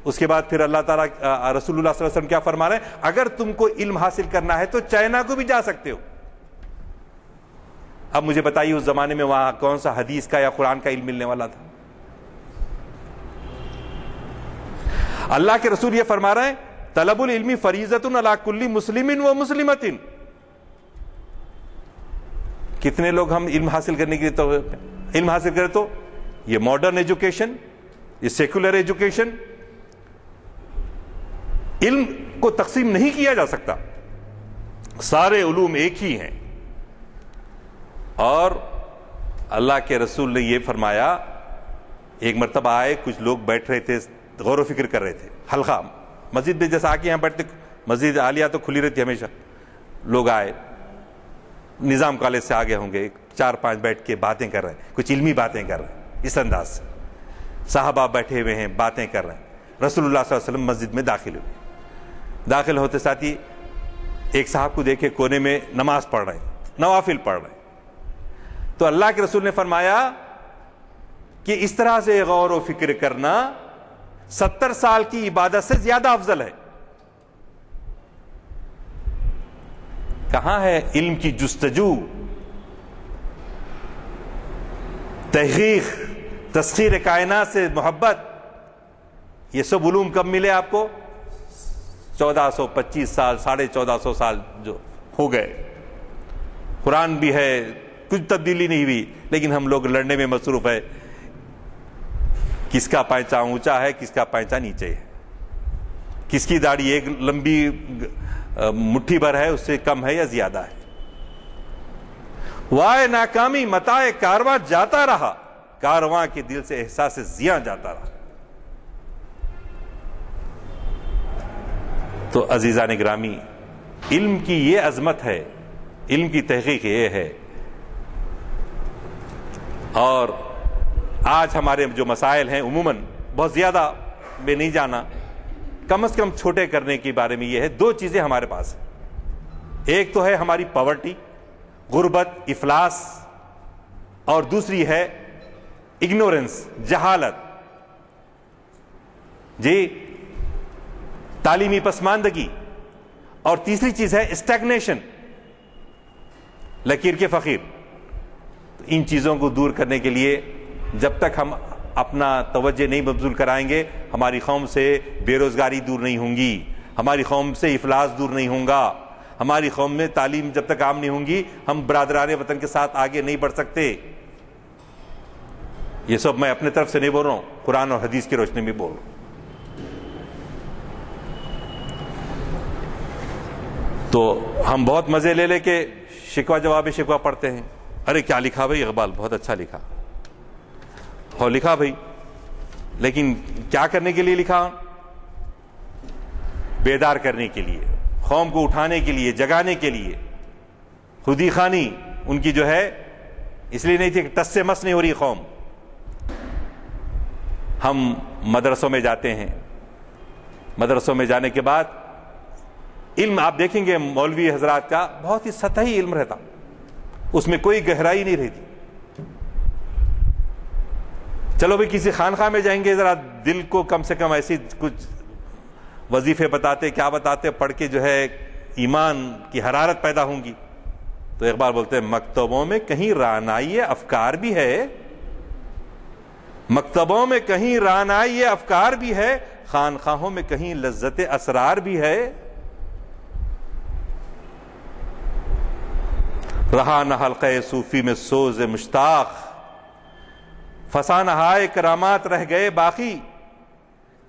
اس کے بعد پھر اللہ تعالیٰ رسول اللہ صلی اللہ علیہ وسلم کیا فرما رہے ہیں, اگر تم کو علم حاصل کرنا ہے تو چائنا کو بھی جا سکتے ہو. اب مجھے بتائیے اس زمانے میں وہاں کون سا حدیث کا یا قرآن کا علم ملنے والا تھا؟ اللہ کے رسول یہ فرما رہے ہیں طلب العلم فریضۃ علی کل مسلم و مسلمۃ. کتنے لوگ ہم علم حاصل کرنے کے لیے علم حاصل کرے, تو یہ ماڈرن ایجوکیشن, یہ سیکولر ایجوکیشن, علم کو تقسیم نہیں کیا جا سکتا, سارے علوم ایک ہی ہیں. اور اللہ کے رسول نے یہ فرمایا, ایک مرتبہ آئے, کچھ لوگ بیٹھ رہے تھے, غور و فکر کر رہے تھے, حلقہ مسجد میں جیسا آ کے یہاں بیٹھتے, مسجد عالیہ تو کھلی رہتی ہمیشہ. لوگ آئے, نظام کالج سے آگے ہوں گے, 4-5 بیٹھ کے باتیں کر رہے ہیں, کچھ علمی باتیں کر رہے ہیں اس انداز سے. صحابہ بیٹھے ہوئے ہیں, باتیں کر رہے ہیں. رسول اللہ صلی اللہ علیہ وسلم مسجد میں داخل ہوئے. داخل ہوتے ساتھ ہی ایک صاحب کو دیکھے کونے میں نماز پڑھ رہے ہیں, نوافل پڑھ رہے ہیں. تو اللہ کے رسول نے فرمایا کہ اس طرح سے غور و فکر کرنا 70 سال کی عبادت سے زیادہ افضل ہے. کہاں ہے علم کی جستجو, تحقیق, تسخیر کائنات سے محبت؟ یہ سب علوم کب ملے آپ کو؟ 1425 سال, 1450 سال جو ہو گئے. قرآن بھی ہے, کچھ تبدیلی نہیں ہوئی, لیکن ہم لوگ لڑنے میں مصروف ہے, کس کا پائچہ اونچا ہے, کس کا پائچہ نیچے ہے, کس کی داڑھی ایک لمبی مٹھی بھر ہے, اس سے کم ہے یا زیادہ ہے. وائے ناکامی متاع کارواں جاتا رہا, کارواں کے دل سے احساس زیاں جاتا رہا. تو عزیزان گرامی, علم کی یہ عظمت ہے, علم کی تحقیق یہ ہے. اور آج ہمارے جو مسائل ہیں عموماً بہت زیادہ میں نہیں جانا, کم از کم چھوٹے کرنے کے بارے میں یہ ہے, 2 چیزیں ہمارے پاس ہیں. ایک تو ہے ہماری پاورٹی, غربت, افلاس, اور دوسری ہے اگنورنس, جہالت. جی, تعلیمی پسماندگی. اور تیسری چیز ہے اسٹیگنیشن, لکیر کے فقیر. ان چیزوں کو دور کرنے کے لیے جب تک ہم اپنا توجہ نہیں مبذول کرائیں گے, ہماری قوم سے بے روزگاری دور نہیں ہوں گی, ہماری قوم سے افلاس دور نہیں ہوں گا, ہماری قوم میں تعلیم جب تک عام نہیں ہوں گی, ہم برادران وطن کے ساتھ آگے نہیں بڑھ سکتے. یہ سب میں اپنے طرف سے نہیں بول رہا ہوں, قرآن اور حدیث کی روشنی میں بول رہا ہوں. تو ہم بہت مزے لے کے شکوہ جواب شکوہ پڑھتے ہیں. ارے کیا لکھا بھائی اقبال, بہت اچھا لکھا ہو, لکھا بھائی, لیکن کیا کرنے کے لیے لکھا؟ بیدار کرنے کے لیے, قوم کو اٹھانے کے لیے, جگانے کے لیے. خودی خانی ان کی جو ہے اس لیے نہیں تھی کہ ٹس سے مس نہیں ہو رہی قوم. ہم مدرسوں میں جاتے ہیں, مدرسوں میں جانے کے بعد علم آپ دیکھیں گے مولوی حضرات کا بہت ہی سطحی علم رہتا, اس میں کوئی گہرائی نہیں رہتی. چلو بھی کسی خانقاہ میں جائیں گے, ذرا دل کو کم سے کم ایسی کچھ وظیفے بتاتے، کیا بتاتے، پڑھ کے جو ہے ایمان کی حرارت پیدا ہوں گی. تو اقبال بولتے ہیں مکتبوں میں کہیں رعنائی افکار بھی ہے، مکتبوں میں کہیں رعنائی افکار بھی ہے، خانخواہوں میں کہیں لذت اسرار بھی ہے. رہا نہ حلقہ صوفی میں سوز مشتاق، فسانہائے کرامات رہ گئے باقی.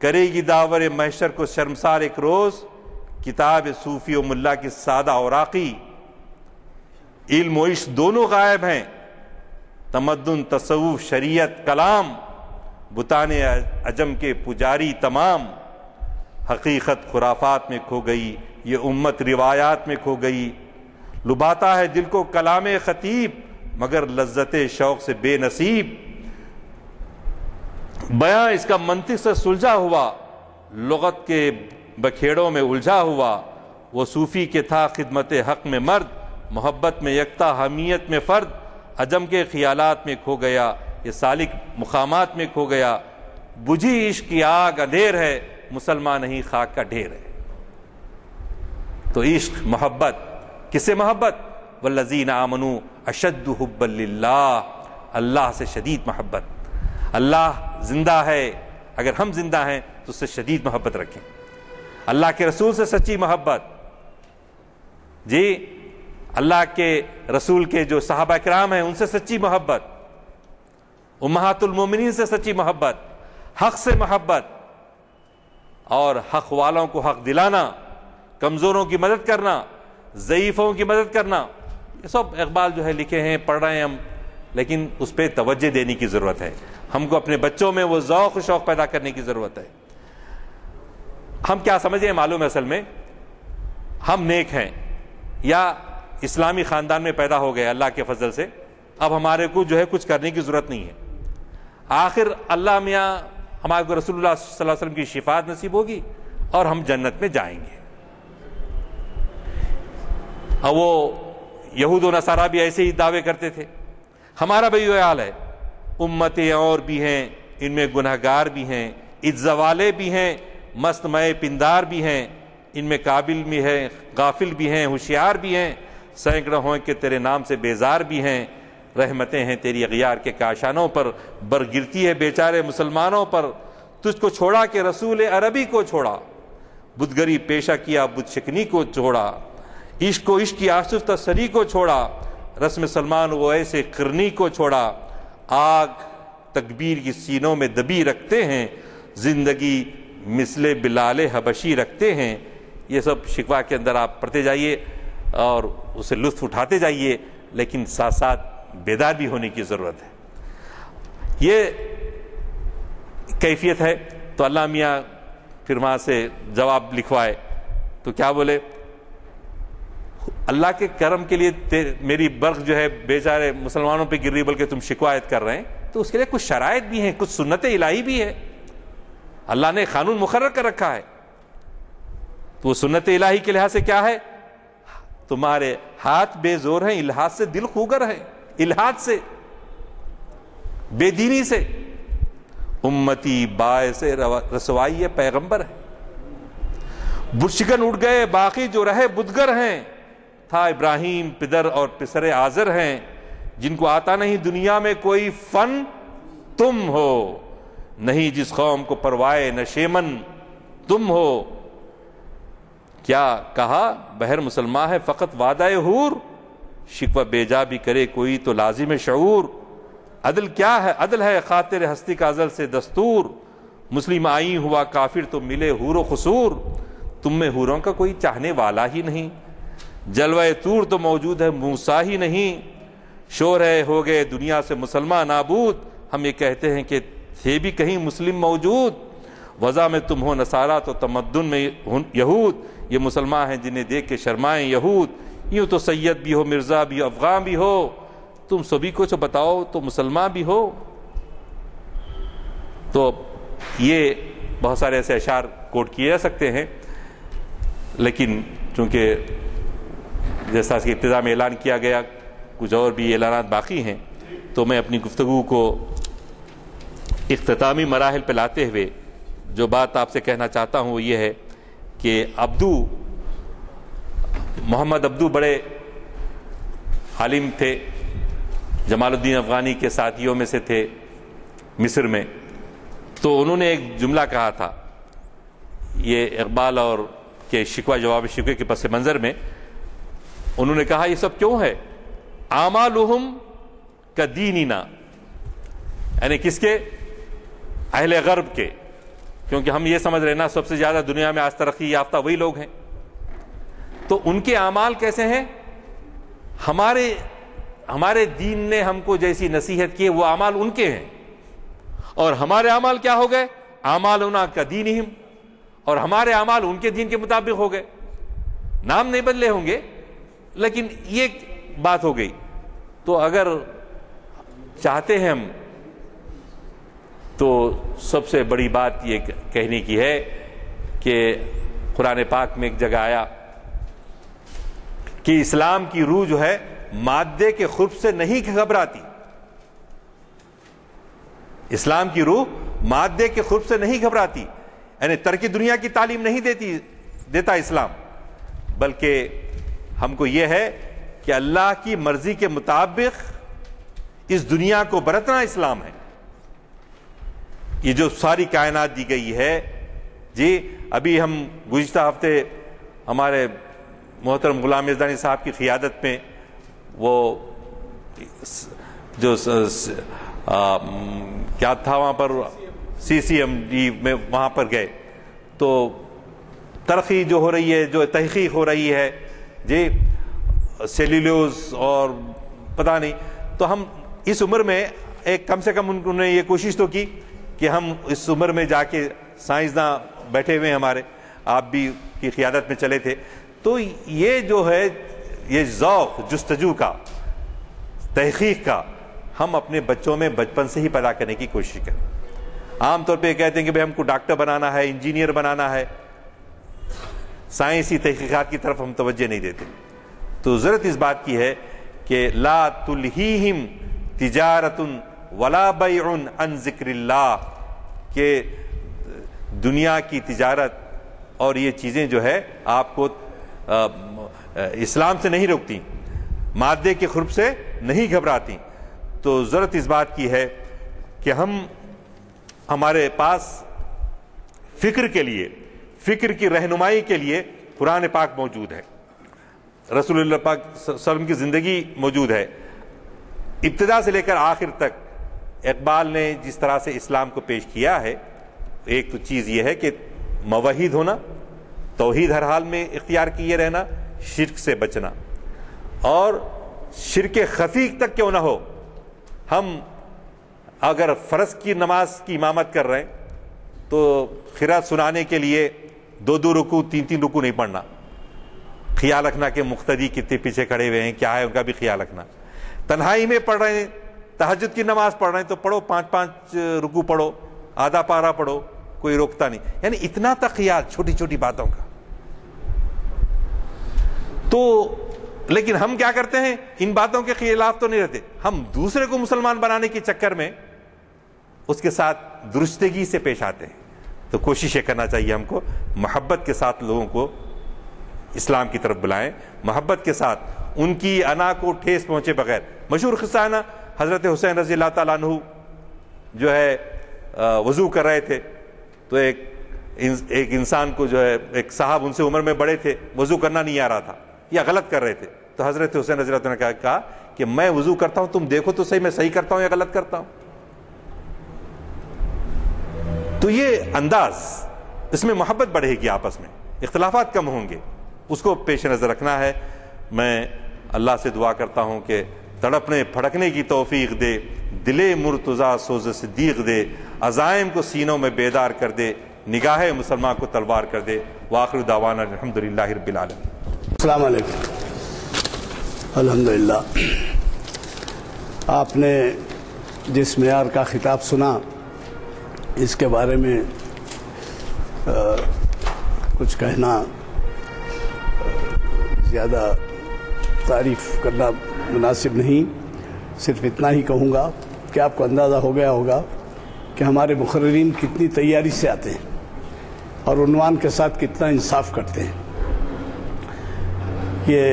کرے گی داور محشر کو شرمسار ایک روز، کتاب صوفی و ملا کی سادہ اوراقی. علم و عشق دونوں غائب ہیں، تمدن تصوف شریعت کلام. بتان عجم کے پجاری تمام، حقیقت خرافات میں کھو گئی، یہ امت روایات میں کھو گئی. لبھاتا ہے دل کو کلام خطیب، مگر لذت شوق سے بے نصیب. بیاں اس کا منطق سے سلجھا ہوا، لغت کے بکھیڑوں میں الجھا ہوا. وہ صوفی کے تھا خدمت حق میں مرد، محبت میں یکتا حمیت میں فرد. عجم کے خیالات میں کھو گیا، یہ سالک مقامات میں کھو گیا. بجھی عشق کی آگ اندھیر ہے، مسلمان نہیں خاک کا ڈھیر ہے. تو عشق محبت، کس سے محبت؟ والذین آمنوا اشد حبا للہ، اللہ سے شدید محبت. اللہ زندہ ہے، اگر ہم زندہ ہیں تو اس سے شدید محبت رکھیں. اللہ کے رسول سے سچی محبت، جی اللہ کے رسول کے جو صحابہ کرام ہیں ان سے سچی محبت، امہات المومنین سے سچی محبت، حق سے محبت، اور حق والوں کو حق دلانا، کمزوروں کی مدد کرنا، ضعیفوں کی مدد کرنا. یہ سب اقبال جو ہے لکھے ہیں، پڑھ رہے ہیں ہم، لیکن اس پہ توجہ دینے کی ضرورت ہے. ہم کو اپنے بچوں میں وہ ذوق و شوق پیدا کرنے کی ضرورت ہے. ہم کیا سمجھیں معلوم ہے، اصل میں ہم نیک ہیں یا اسلامی خاندان میں پیدا ہو گئے اللہ کے فضل سے، اب ہمارے کو جو ہے کچھ کرنے کی ضرورت نہیں ہے. آخر اللہ میاں ہمارے کو رسول اللہ صلی اللہ علیہ وسلم کی شفاعت نصیب ہوگی اور ہم جنت میں جائیں گے. اور وہ یہود و نصارہ بھی ایسے ہی دعوے کرتے تھے. ہمارا بھی یہ حال ہے، امتیں اور بھی ہیں، ان میں گنہگار بھی ہیں، عزت والے بھی ہیں، مست مئے پندار بھی ہیں، ان میں قابل بھی ہیں، غافل بھی ہیں، ہوشیار بھی ہیں. سینکڑوں ہوں کہ تیرے نام سے بیزار بھی ہیں، رحمتیں ہیں تیری اغیار کے کاشانوں پر، برگرتی ہے بیچارے مسلمانوں پر. تجھ کو چھوڑا کہ رسول عربی کو چھوڑا، بدگری پیشہ کیا بت شکنی کو چھوڑا. عشق و عشق کی آشفتہ سری کو چھوڑا، رسم سلمان وہ ایسے قرنی کو چھوڑا. آگ تکبیر کی سینوں میں دبی رکھتے ہیں، زندگی مثل بلال حبشی رکھتے ہیں. یہ سب شکوہ کے اندر آپ پڑھتے جائیے اور اسے لطف اٹھاتے جائیے، لیکن ساتھ ساتھ بیدار بھی ہونے کی ضرورت ہے. یہ کیفیت ہے. تو اللہ میاں پھر وہاں سے جواب لکھوائے تو کیا بولے؟ اللہ کے کرم کے لیے میری برق جو ہے بیچارے مسلمانوں پہ گر رہی، بلکہ تم شکایت کر رہے ہیں، تو اس کے لیے کچھ شرائط بھی ہیں، کچھ سنت الہی بھی ہے. اللہ نے قانون مقرر کر رکھا ہے. تو وہ سنت الہی کے لحاظ سے کیا ہے؟ تمہارے ہاتھ بے زور ہیں، الحاد سے دل خوگر ہے، الحاد سے، بے دینی سے. امتی باعث رسوائی پیغمبر ہے. بت شکن اٹھ گئے باقی جو رہے بدگر ہیں. تھا ابراہیم پدر اور پسر آزر ہیں، جن کو آتا نہیں دنیا میں کوئی فن تم ہو. نہیں جس قوم کو پروائے نشیمن تم ہو. کیا کہا؟ بہر مسلمان ہے فقط وعدہ حور، شکوہ بیجا بھی کرے کوئی تو لازم شعور. عدل کیا ہے؟ عدل ہے خاطر ہستی کا ازل سے دستور. مسلم آئی ہوا کافر تو ملے حور و خسور. تم میں حوروں کا کوئی چاہنے والا ہی نہیں، جلوہ طور تو موجود ہے موسیٰ ہی نہیں. شور ہے ہو گئے دنیا سے مسلمان نابود، ہم یہ کہتے ہیں کہ تھے بھی کہیں مسلم موجود. وضع میں تم ہو نصارہ تو تمدن میں یہود، یہ مسلمان ہیں جنہیں دیکھ کے شرمائیں یہود. یوں تو سید بھی ہو، مرزا بھی ہو، افغان بھی ہو، تم سبھی کو جو بتاؤ تو مسلمان بھی ہو. تو یہ بہت سارے ایسے اشعار کوٹ کیے جا سکتے ہیں، لیکن چونکہ جیسا کہ ابتدا میں اعلان کیا گیا کچھ اور بھی اعلانات باقی ہیں، تو میں اپنی گفتگو کو اختتامی مراحل پہ لاتے ہوئے جو بات آپ سے کہنا چاہتا ہوں وہ یہ ہے کہ محمد عبدو بڑے عالم تھے، جمال الدین افغانی کے ساتھیوں میں سے تھے مصر میں. تو انہوں نے ایک جملہ کہا تھا، یہ اقبال اور کے شکوہ جواب شکوے کے پس منظر میں انہوں نے کہا یہ سب کیوں ہے؟ اعمالہم کدیننا، یعنی کس کے؟ اہل غرب کے. کیونکہ ہم یہ سمجھ رہے نا سب سے زیادہ دنیا میں آج ترقی یافتہ وہی لوگ ہیں. تو ان کے اعمال کیسے ہیں؟ ہمارے دین نے ہم کو جیسی نصیحت کی وہ اعمال ان کے ہیں، اور ہمارے اعمال کیا ہو گئے؟ اعمالنا کدینہم، اور ہمارے اعمال ان کے دین کے مطابق ہو گئے. نام نہیں بدلے ہوں گے لیکن یہ بات ہو گئی. تو اگر چاہتے ہیں ہم تو سب سے بڑی بات یہ کہنے کی ہے کہ قرآن پاک میں ایک جگہ آیا کہ اسلام کی روح جو ہے مادے کے خرب سے نہیں گھبراتی. اسلام کی روح مادے کے خرب سے نہیں گھبراتی، یعنی ترک دنیا کی تعلیم نہیں دیتا اسلام، بلکہ ہم کو یہ ہے کہ اللہ کی مرضی کے مطابق اس دنیا کو برتنا اسلام ہے. یہ جو ساری کائنات دی گئی ہے، جی ابھی ہم گزشتہ ہفتے ہمارے محترم غلام یزدانی صاحب کی قیادت میں وہ جو کیا تھا وہاں پر CCMD میں وہاں پر گئے، تو ترقی جو ہو رہی ہے، جو تحقیق ہو رہی ہے جی سیلولوز اور پتہ نہیں، تو ہم اس عمر میں ایک کم سے کم انہوں نے یہ کوشش تو کی کہ ہم اس عمر میں جا کے سائنسداں بیٹھے ہوئے ہمارے، آپ بھی کی قیادت میں چلے تھے، تو یہ جو ہے یہ ذوق جستجو کا، تحقیق کا، ہم اپنے بچوں میں بچپن سے ہی پیدا کرنے کی کوشش کریں. عام طور پہ کہتے ہیں کہ بھئی ہم کو ڈاکٹر بنانا ہے، انجینئر بنانا ہے، سائنسی تحقیقات کی طرف ہم توجہ نہیں دیتے. تو ضرورت اس بات کی ہے کہ لا تلہیہم تجارت ولا بیع عن ذکر اللہ، کہ دنیا کی تجارت اور یہ چیزیں جو ہے آپ کو اسلام سے نہیں روکتی، مادے کے خرب سے نہیں گھبراتی. تو ضرورت اس بات کی ہے کہ ہمارے پاس فکر کے لیے، فکر کی رہنمائی کے لیے قرآن پاک موجود ہے، رسول اللہ پاک صلی اللہ علیہ وسلم کی زندگی موجود ہے. ابتدا سے لے کر آخر تک اقبال نے جس طرح سے اسلام کو پیش کیا ہے، ایک تو چیز یہ ہے کہ موحد ہونا، توحید ہر حال میں اختیار کیے رہنا، شرک سے بچنا، اور شرک خفی تک کیوں نہ ہو، ہم اگر فرض کی نماز کی امامت کر رہے ہیں تو قرات سنانے کے لیے 2 رکوع 3 رکوع نہیں پڑھنا، خیال رکھنا کہ مقتدی کتنے پیچھے کھڑے ہوئے ہیں، کیا ہے ان کا بھی خیال رکھنا. تنہائی میں پڑھ رہے ہیں، تہجد کی نماز پڑھ رہے ہیں تو پڑھو، 5 رکوع پڑھو، آدھا پارہ پڑھو، کوئی روکتا نہیں. یعنی اتنا تک خیال چھوٹی چھوٹی باتوں کا. تو لیکن ہم کیا کرتے ہیں، ان باتوں کے خلاف تو نہیں رہتے، ہم دوسرے کو مسلمان بنانے کے چکر میں اس کے ساتھ درستگی سے پیش آتے ہیں. تو کوشش یہ کرنا چاہیے ہم کو، محبت کے ساتھ لوگوں کو اسلام کی طرف بلائیں، محبت کے ساتھ، ان کی انا کو ٹھیس پہنچے بغیر. مشہور قصہ ہے نا، حضرت حسین رضی اللہ تعالیٰ عنہ جو ہے وضو کر رہے تھے، تو ایک انسان کو جو ہے، ایک صاحب ان سے عمر میں بڑے تھے، وضو کرنا نہیں آ رہا تھا یا غلط کر رہے تھے. تو حضرت حسین رضی اللہ عنہ نے کہا کہ میں وضو کرتا ہوں، تم دیکھو تو صحیح میں صحیح کرتا ہوں یا غلط کرتا ہوں. تو یہ انداز، اس میں محبت بڑھے گی، آپس میں اختلافات کم ہوں گے، اس کو پیش نظر رکھنا ہے. میں اللہ سے دعا کرتا ہوں کہ تڑپنے پھڑکنے کی توفیق دے، دل مرتضیٰ سوز صدیق دے، عزائم کو سینوں میں بیدار کر دے، نگاہ مسلمان کو تلوار کر دے. وآخر دعوانا الحمدللہ رب العالمین. السلام علیکم. الحمدللہ، آپ نے جس معیار کا خطاب سنا اس کے بارے میں کچھ کہنا، زیادہ تعریف کرنا مناسب نہیں. صرف اتنا ہی کہوں گا کہ آپ کو اندازہ ہو گیا ہوگا کہ ہمارے مقررین کتنی تیاری سے آتے ہیں. اور عنوان کے ساتھ کتنا انصاف کرتے ہیں۔ یہ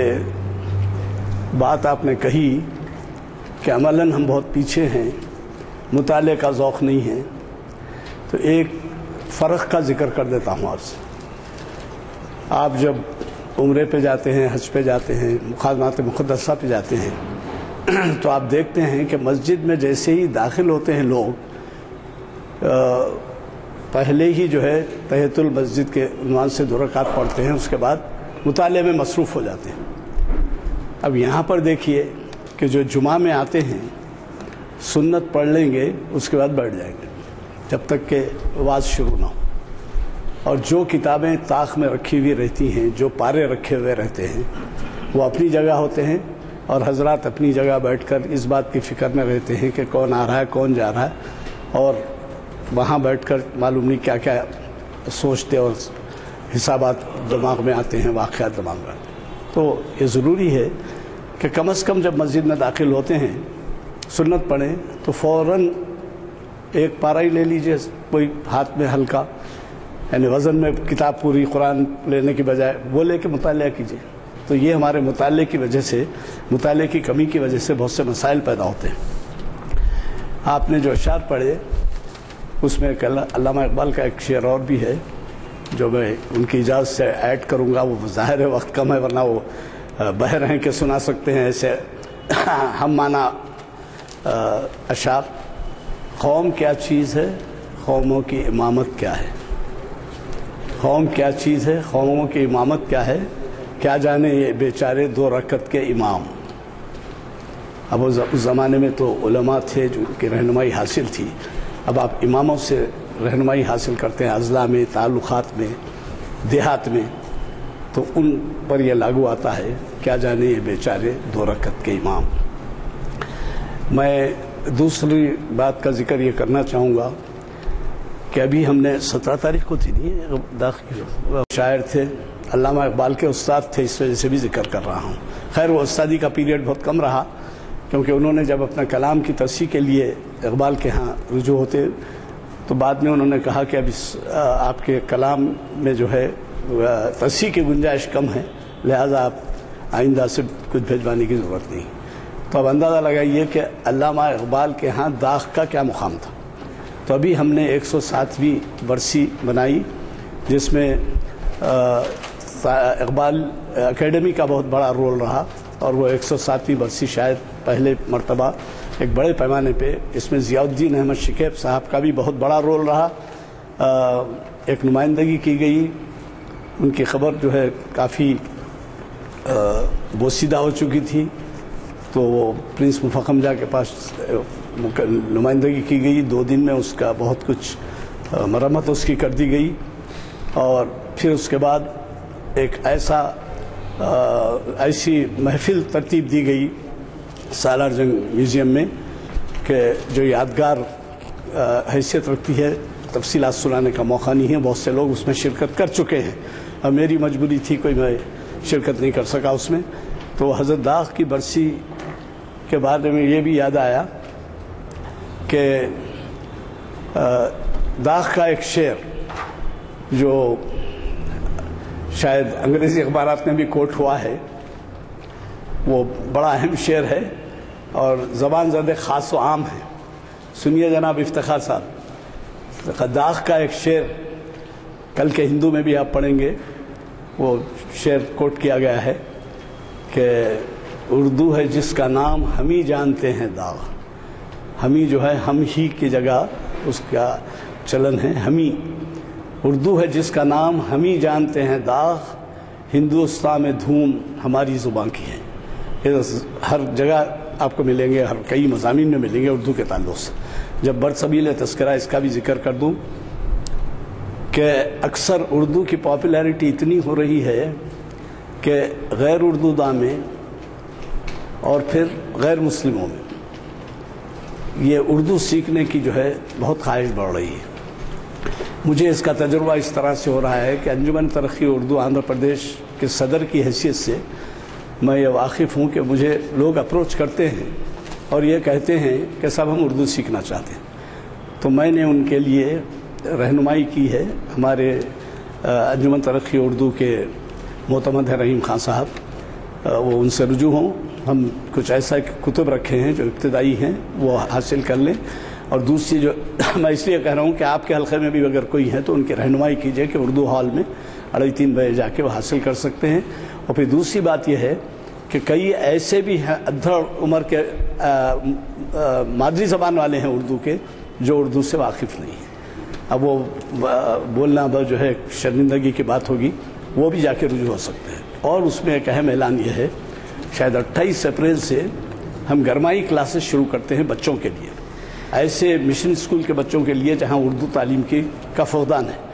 بات آپ نے کہی کہ عملاً ہم بہت پیچھے ہیں، مطالعے کا ذوق نہیں ہے، تو ایک فرق کا ذکر کر دیتا ہوں آپ سے۔ آپ جب عمرے پہ جاتے ہیں، حج پہ جاتے ہیں، مقامات مقدسہ پہ جاتے ہیں، تو آپ دیکھتے ہیں کہ مسجد میں جیسے ہی داخل ہوتے ہیں لوگ، پہلے ہی جو ہے تحیۃ المسجد کے عنوان سے 2 رکعت پڑھتے ہیں، اس کے بعد مطالعے میں مصروف ہو جاتے ہیں۔ اب یہاں پر دیکھیے کہ جو جمعہ میں آتے ہیں سنت پڑھ لیں گے، اس کے بعد بیٹھ جائیں گے جب تک کہ واز شروع نہ ہو، اور جو کتابیں طاق میں رکھی ہوئی رہتی ہیں، جو پارے رکھے ہوئے رہتے ہیں، وہ اپنی جگہ ہوتے ہیں، اور حضرات اپنی جگہ بیٹھ کر اس بات کی فکر میں رہتے ہیں کہ کون آ رہا ہے، کون جا رہا ہے، اور وہاں بیٹھ کر معلوم نہیں کیا کیا سوچتے اور حسابات دماغ میں آتے ہیں، واقعات دماغ میں آتے ہیں۔ تو یہ ضروری ہے کہ کم از کم جب مسجد میں داخل ہوتے ہیں سنت پڑھیں تو فوراً ایک پارہ ہی لے لیجئے، کوئی ہاتھ میں ہلکا، یعنی وزن میں کتاب پوری قرآن لینے کی بجائے وہ لے کے مطالعہ کیجئے۔ تو یہ ہمارے مطالعے کی وجہ سے، مطالعے کی کمی کی وجہ سے بہت سے مسائل پیدا ہوتے ہیں۔ آپ نے جو اشعار پڑھے اس میں علامہ اقبال کا ایک شعر اور بھی ہے جو میں ان کی اجازت سے ایڈ کروں گا۔ وہ ظاہر ہے وقت کم ہے، ورنہ وہ بہر ہیں کہ سنا سکتے ہیں ایسے ہم مانا اشعار۔ قوم کیا چیز ہے، قوموں کی امامت کیا ہے؟ قوم کیا چیز ہے، قوموں کی امامت کیا ہے؟ کیا جانے یہ بیچارے 2 رکعت کے امام۔ اب اس زمانے میں تو علماء تھے جن کی رہنمائی حاصل تھی، اب آپ اماموں سے رہنمائی حاصل کرتے ہیں اضلاع میں، تعلقات میں، دیہات میں، تو ان پر یہ لاگو آتا ہے کیا جانے یہ بیچارے 2 رکعت کے امام۔ میں دوسری بات کا ذکر یہ کرنا چاہوں گا کہ ابھی ہم نے 17 تاریخ کو تھی نہیں داخل، شاعر تھے، علامہ اقبال کے استاد تھے، اس وجہ سے بھی ذکر کر رہا ہوں۔ خیر وہ استادی کا پیریڈ بہت کم رہا، کیونکہ انہوں نے جب اپنا کلام کی تصحیح کے لیے اقبال کے ہاں رجوع ہوتے تو بعد میں انہوں نے کہا کہ اب آپ کے کلام میں جو ہے تصحیح کی گنجائش کم ہے، لہذا آپ آئندہ سے کچھ بھیجوانے کی ضرورت نہیں۔ تو اب اندازہ لگائیے کہ علامہ اقبال کے ہاں داغ کا کیا مقام تھا۔ تو ابھی ہم نے 107ویں برسی بنائی، جس میں اقبال اکیڈمی کا بہت بڑا رول رہا، اور وہ 107ویں برسی شاید پہلے مرتبہ ایک بڑے پیمانے پہ اس میں ضیاء الدین احمد شکیب صاحب کا بھی بہت بڑا رول رہا۔ ایک نمائندگی کی گئی، ان کی خبر جو ہے کافی بوسیدہ ہو چکی تھی، تو وہ پرنس مفخم جا کے پاس نمائندگی کی گئی، 2 دن میں اس کا بہت کچھ مرمت اس کی کر دی گئی، اور پھر اس کے بعد ایک ایسی محفل ترتیب دی گئی سالار جنگ میوزیم میں کہ جو یادگار حیثیت رکھتی ہے۔ تفصیلات سنانے کا موقع نہیں ہے، بہت سے لوگ اس میں شرکت کر چکے ہیں، اور میری مجبوری تھی کوئی میں شرکت نہیں کر سکا اس میں۔ تو حضرت داغ کی برسی کے بارے میں یہ بھی یاد آیا کہ داغ کا ایک شعر جو شاید انگریزی اخبارات میں بھی کوٹ ہوا ہے، وہ بڑا اہم شعر ہے اور زبان زد خاص و عام ہے۔ سنیے جناب افتخار صاحب، داغ کا ایک شعر کل کے ہندو میں بھی آپ پڑھیں گے، وہ شعر کوٹ کیا گیا ہے کہ اردو ہے جس کا نام ہم ہی جانتے ہیں داغ۔ ہمی جو ہے ہم ہی کی جگہ اس کا چلن ہے ہمی۔ اردو ہے جس کا نام ہم ہی جانتے ہیں داغ، ہندوستان میں دھوم ہماری زبان کی ہے۔ یہ ہر جگہ آپ کو ملیں گے، ہر کئی مضامین میں ملیں گے اردو کے تعلق سے۔ جب برسبیل تذکرہ اس کا بھی ذکر کر دوں کہ اکثر اردو کی پاپولیرٹی اتنی ہو رہی ہے کہ غیر اردو داں میں اور پھر غیر مسلموں میں یہ اردو سیکھنے کی جو ہے بہت خواہش بڑھ رہی ہے۔ مجھے اس کا تجربہ اس طرح سے ہو رہا ہے کہ انجمن ترقی اردو آندھرا پردیش کے صدر کی حیثیت سے میں یہ واقف ہوں کہ مجھے لوگ اپروچ کرتے ہیں اور یہ کہتے ہیں کہ سب ہم اردو سیکھنا چاہتے ہیں۔ تو میں نے ان کے لیے رہنمائی کی ہے، ہمارے انجمن ترقی اردو کے معتمد ہیں رحیم خان صاحب، وہ ان سے رجوع ہوں، ہم کچھ ایسا کتب رکھے ہیں جو ابتدائی ہیں وہ حاصل کر لیں، اور دوسری جو میں اس لیے کہہ رہا ہوں کہ آپ کے حلقے میں بھی اگر کوئی ہے تو ان کی رہنمائی کیجیے کہ اردو ہال میں 2:30 بجے جا کے وہ حاصل کر سکتے ہیں۔ اور پھر دوسری بات یہ ہے کہ کئی ایسے بھی ہیں ادھر عمر کے مادری زبان والے ہیں اردو کے جو اردو سے واقف نہیں ہیں، اب وہ بولنا جو ہے شرمندگی کی بات ہوگی، وہ بھی جا کے رجوع ہو سکتے ہیں۔ اور اس میں ایک اہم اعلان یہ ہے، شاید 28 اپریل سے ہم گرمائی کلاسز شروع کرتے ہیں بچوں کے لیے، ایسے مشن اسکول کے بچوں کے لیے جہاں اردو تعلیم کا فقدان ہے،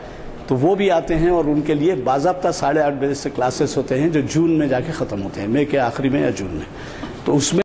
تو وہ بھی آتے ہیں اور ان کے لیے باضابطہ 8:30 بجے سے کلاسز ہوتے ہیں جو جون میں جا کے ختم ہوتے ہیں، مئی کے آخری میں یا جون میں، تو اس میں